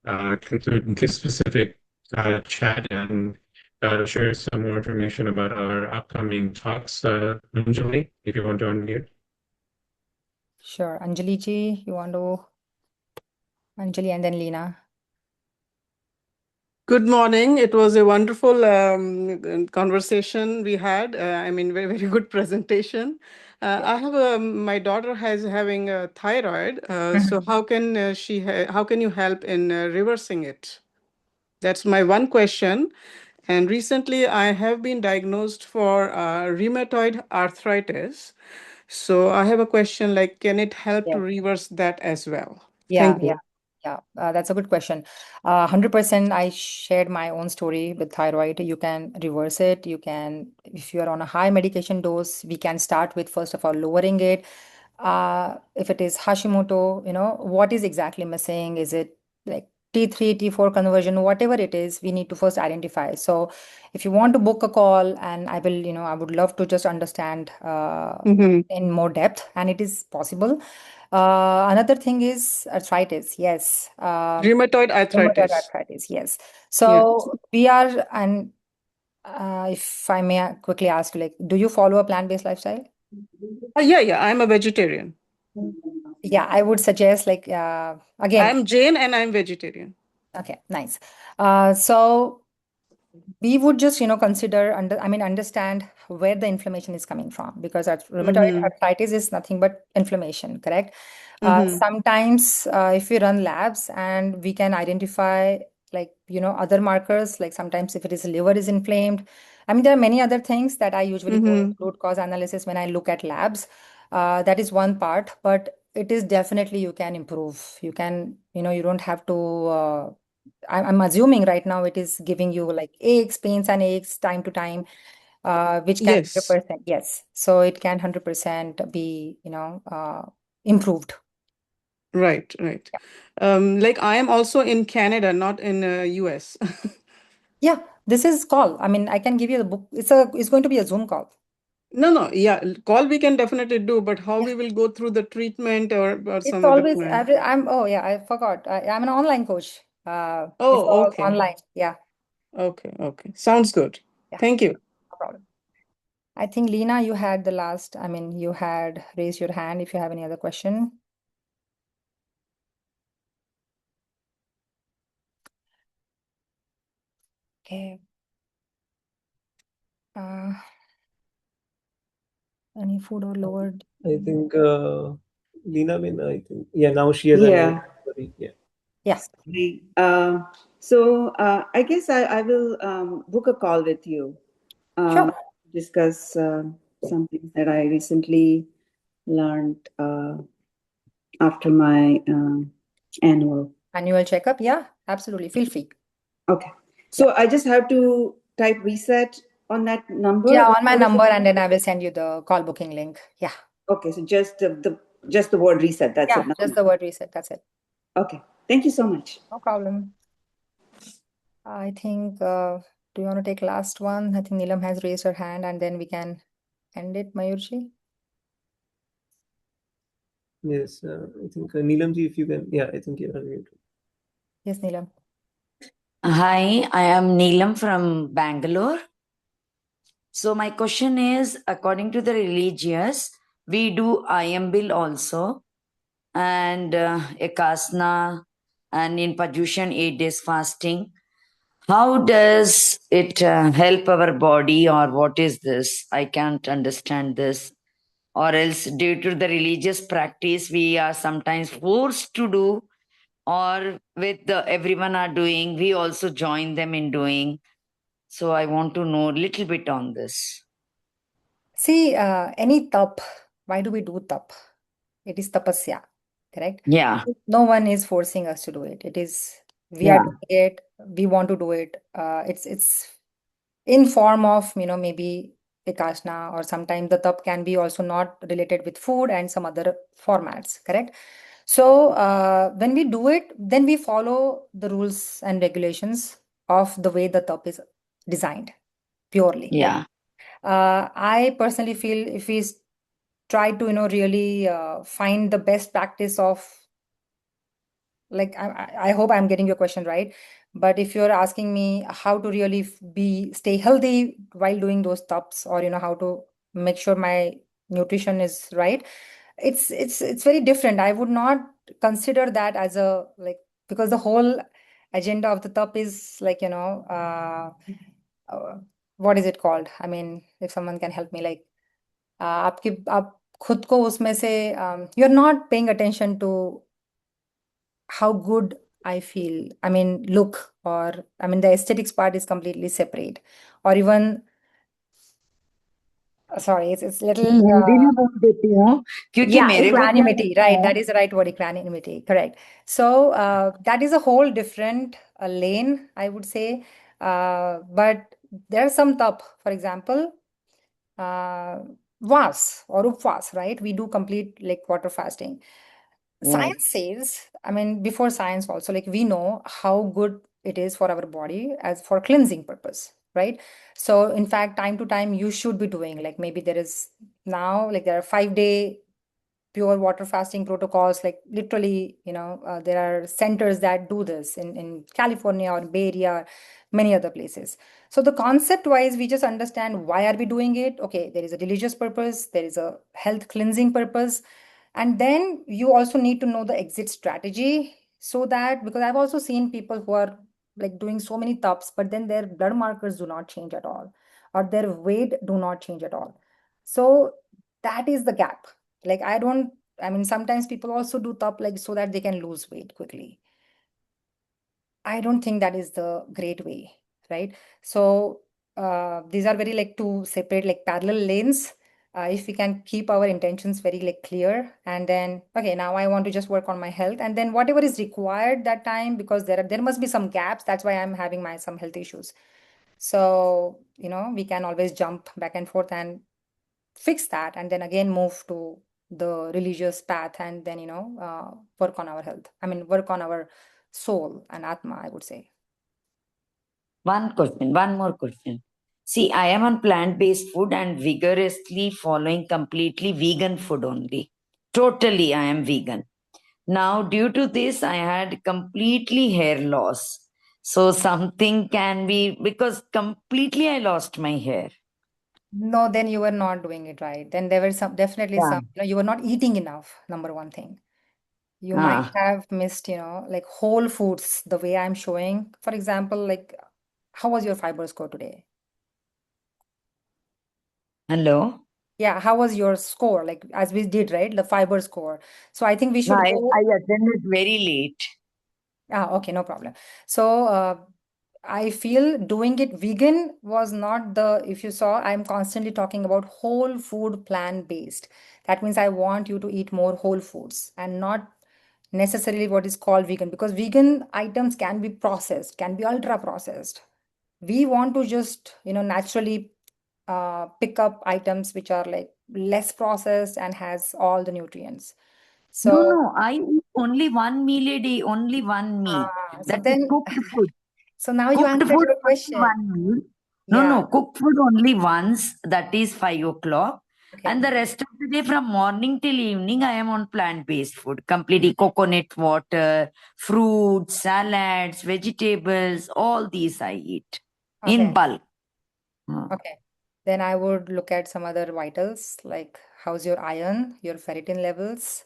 conclude this specific chat and share some more information about our upcoming talks. Anjali, if you want to unmute. Sure. Anjali ji, you want to? Anjali and then Lena. Good morning. It was a wonderful conversation we had. I mean, very, very good presentation. I have my daughter has having a thyroid. So how can how can you help in reversing it? That's my one question. And recently I have been diagnosed for rheumatoid arthritis. So I have a question like, can it help to Yeah. reverse that as well? Yeah, Thank you. yeah, that's a good question. 100% I shared my own story with thyroid. You can reverse it. You can, if you're on a high medication dose, we can start with first of all lowering it. If it is Hashimoto, what is exactly missing? Is it like T3, T4 conversion, whatever it is, we need to first identify. So if you want to book a call, and I would love to just understand Mm-hmm. in more depth, and it is possible. Another thing is arthritis. Yes. Rheumatoid Rheumatoid arthritis. arthritis. Yes. Yeah. So we are, and if I may quickly ask, like, do you follow a plant-based lifestyle? Yeah, I'm a vegetarian. Yeah, I would suggest, like, again, I'm Jain and I'm vegetarian. okay, nice. So we would just, consider understand where the inflammation is coming from, because rheumatoid Mm-hmm. arthritis is nothing but inflammation, correct? Mm-hmm. Sometimes if we run labs and we can identify, like, other markers, like sometimes if it is liver is inflamed. There are many other things that I usually go Mm-hmm. into root cause analysis when I look at labs. That is one part, but it is definitely you can improve. You can, you don't have to. I'm assuming right now it is giving you like aches, pains, and aches time to time, which can Yes. 100%, yes. So it can 100% be, improved. Right. Like I am also in Canada, not in US. Yeah, this is call. I can give you the book. It's going to be a Zoom call. No, yeah, call we can definitely do, but how Yeah. we will go through the treatment or It's some other always plan? oh yeah, I forgot. I'm an online coach. It's Oh, all okay. online. Yeah. Okay. Sounds good. Yeah, Thank you. no problem. I think Lena, you had the last, you had raised your hand if you have any other question. Okay. Any food or lowered? I think Lena Bin, I think. Yeah, now she has unmuted. Sorry. Yeah. Yes. Sorry. I guess I will book a call with you. Sure. Discuss some things that I recently learned after my annual. Annual checkup. Yeah, absolutely. Feel free. Okay. So I just have to type reset on that number, Yeah, or on my how does number, it and then I will send you the call booking link. Yeah. Okay, so just the word reset. That's Yeah, it. just the word reset. That's it. Okay. Thank you so much. No problem. I think, do you want to take last one? I think Neelam has raised her hand, and then we can end it, Mayurji. Yes, I think Neelamji, if you can. Yeah, I think you're unmuted. Yes, Neelam. Hi, I am Neelam from Bangalore. So my question is, according to the religious, we do Ayambil also, and Ekasna, and in Paryushan 8 days fasting. How does it help our body, or what is this? I can't understand this. Or else, due to the religious practice, we are sometimes forced to do, or with the everyone are doing, we also join them in doing. So I want to know a little bit on this. See, any tap, why do we do tap? It is tapasya, correct? Yeah. No one is forcing us to do it. It is, we are Yeah. doing it, we want to do it. It's in form of, maybe Vikasana, or sometimes the tap can be also not related with food and some other formats, correct? So when we do it, then we follow the rules and regulations of the way the tap is designed purely. Yeah. I personally feel if we try to, really find the best practice of, like, I hope I'm getting your question right. But if you're asking me how to really stay healthy while doing those taps, or how to make sure my nutrition is right, it's very different. I would not consider that as a, like, because the whole agenda of the tap is like, what is it called? If someone can help me, like, आप खुद को उसमें से, you're not paying attention to how good I feel. Look, or the aesthetics part is completely separate. Or even Sorry, it's little Hindi में बोल देती हूँ क्योंकि yeah, मेरे को क्या equanimity, लगता right? है That is the right word, equanimity, correct. So that is a whole different lane, I would say. But there's some top, for example, uh, vas or upvas, right? We do complete like water fasting. Yes. Science says, I mean, before science also, like we know how good it is for our body as for cleansing purpose, right? So in fact, time to time, you should be doing like maybe there is now like there are 5 day pure water fasting protocols, like literally, there are centers that do this in California or Bay Area, many other places. So the concept wise, we just understand why are we doing it. Okay, there is a religious purpose, there is a health cleansing purpose, and then you also need to know the exit strategy, so that because I've also seen people who are like doing so many taps, but then their blood markers do not change at all, or their weight do not change at all. So that is the gap. Like I mean, sometimes people also do top like so that they can lose weight quickly. I don't think that is the great way, right? So these are very like two separate like parallel lanes. If we can keep our intentions very like clear, and then okay, now I want to just work on my health, and then whatever is required that time, because there must be some gaps. That's why I'm having my some health issues. So we can always jump back and forth and fix that, and then again move to the religious path, and then work on our health. I mean, work on our soul and atma, I would say. One more question. See, I am on plant-based food and vigorously following completely vegan food only. Totally, I am vegan. Now, due to this, I had completely hair loss. So something can be because completely I lost my hair. No, then you were not doing it right. Then there were definitely Yeah. some, you were not eating enough, number one thing. You might Ah, have missed, like whole foods, the way I'm showing. For example, like, how was your fiber score today? hello. Yeah, how was your score? Like, as we did, right? The fiber score. So I think we No, should go. I attended very late. Okay, no problem. So I feel doing it vegan was not the, if you saw, I'm constantly talking about whole food plant-based. That means I want you to eat more whole foods and not necessarily what is called vegan, because vegan items can be processed, can be ultra processed. We want to just, naturally pick up items which are like less processed and has all the nutrients. No, So, no, I eat only one meal a day, only one meal. so That is then, cooked food. so now you Cooked answered food your only question. one meal. No, Yeah. no, cooked food only once, that is 5 o'clock. Okay. And the rest of the day from morning till evening, I am on plant-based food. Completely coconut water, fruits, salads, vegetables, all these I eat in Okay. bulk. Okay. Then I would look at some other vitals, like how's your iron, your ferritin levels,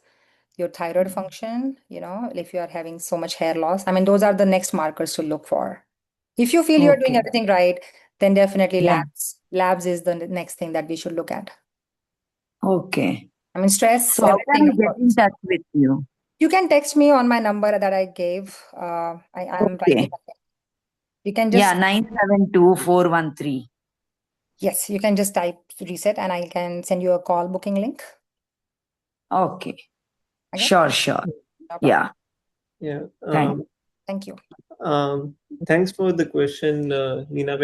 your thyroid function, if you are having so much hair loss. I mean, those are the next markers to look for. If you feel you're doing Okay. everything right, then definitely Yeah. labs. Labs is the next thing that we should look at. Okay. I mean, stress, So how can everything, I of get in course. touch with you? You can text me on my number that I gave. I am writing. Okay. You can Yeah, just, 972413. yes, you can just type reset and I can send you a call booking link. Okay. Okay. Sure. No problem. Yeah. Yeah. Thank Thank you. Thanks for the question, Nina.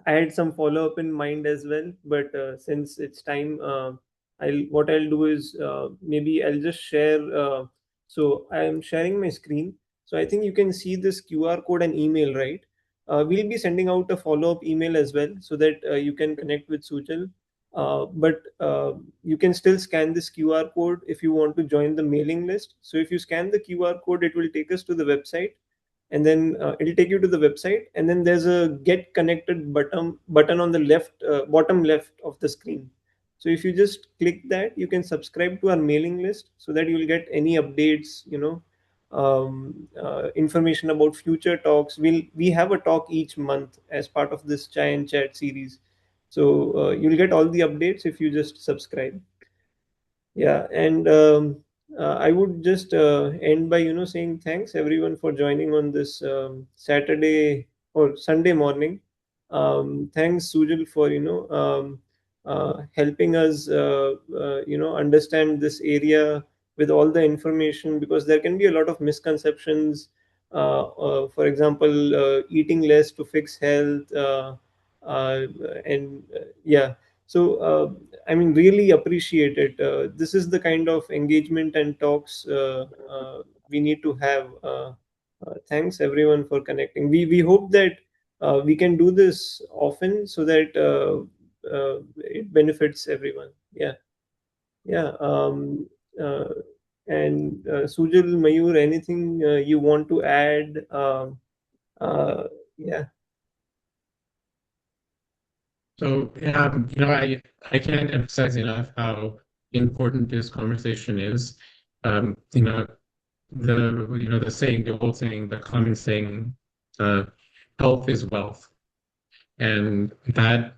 I had some follow up in mind as well, but since it's time, I'll do is maybe I'll just share. So I am sharing my screen. So I think you can see this QR code and email, right? We'll be sending out a follow up email as well, so that you can connect with Sujal. But you can still scan this QR code if you want to join the mailing list. So if you scan the QR code, it will take us to the website, and then it'll take you to the website, and then there's a get connected button on the left bottom left of the screen. So if you just click that, you can subscribe to our mailing list so that you'll get any updates, information about future talks. We have a talk each month as part of this chai and chat series. So you'll get all the updates if you just subscribe. Yeah, and I would just end by saying thanks everyone for joining on this Saturday or Sunday morning. Thanks Sujal for helping us, understand this area with all the information, because there can be a lot of misconceptions. For example, eating less to fix health, and yeah. So, I mean, really appreciate it. This is the kind of engagement and talks we need to have. Thanks everyone for connecting. We hope that we can do this often so that it benefits everyone. Yeah, yeah. And Sujal, Mayur, anything you want to add? Yeah. So, I can't emphasize enough how important this conversation is. Um, you know, the saying, the old saying, the common saying, uh, health is wealth. And that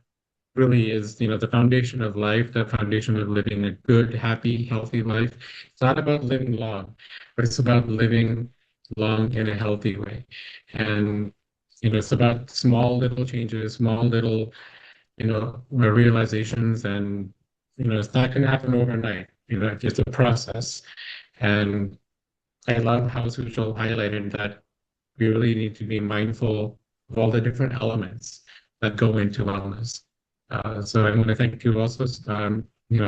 really is, the foundation of life, the foundation of living a good, happy, healthy life. It's not about living long, but it's about living long in a healthy way. And, it's about small little changes, small little, realizations, and, it's not going to happen overnight. It's a process. And I love how Sujal highlighted that we really need to be mindful of all the different elements that go into wellness. So I want to thank you also,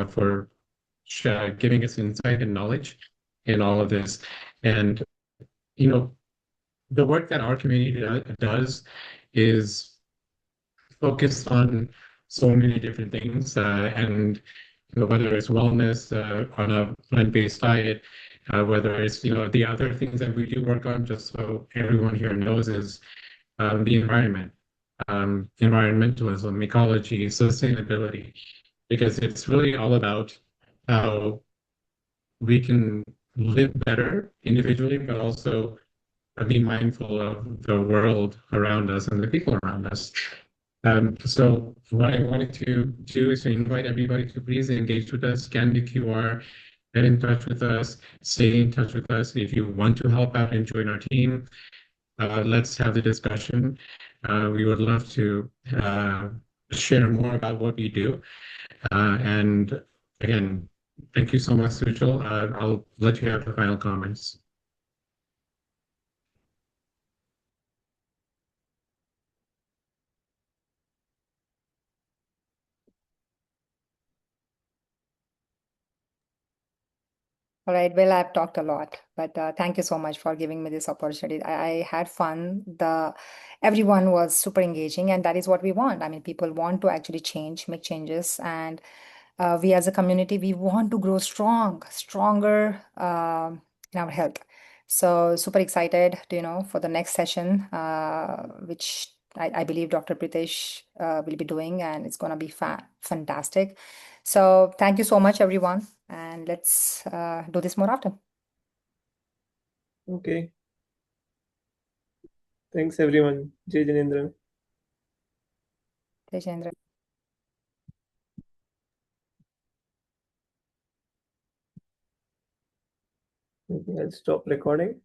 for giving us insight and knowledge in all of this. And, you know, the work that our community does is focused on so many different things, and whether it's wellness on a plant-based diet, whether it's the other things that we do work on, just so everyone here knows, is the environment, environmentalism, ecology, sustainability, because it's really all about how we can live better individually, but also be mindful of the world around us and the people around us. So what I wanted to do is to invite everybody to please engage with us, scan the QR, get in touch with us, stay in touch with us. If you want to help out and join our team, let's have the discussion. We would love to share more about what we do. And again, thank you so much, Sujal. I'll let you have the final comments. All right. Well, I've talked a lot, but thank you so much for giving me this opportunity. I had fun. Everyone was super engaging, and that is what we want. I mean, people want to actually change, make changes, and we as a community, we want to grow stronger in our health. So super excited, for the next session, which I believe Dr. Pritesh will be doing, and it's going to be fantastic. So thank you so much, everyone, and let's do this more often. Okay. Thanks, everyone. Jai Janendra. Jai Chandra. Okay, I'll stop recording.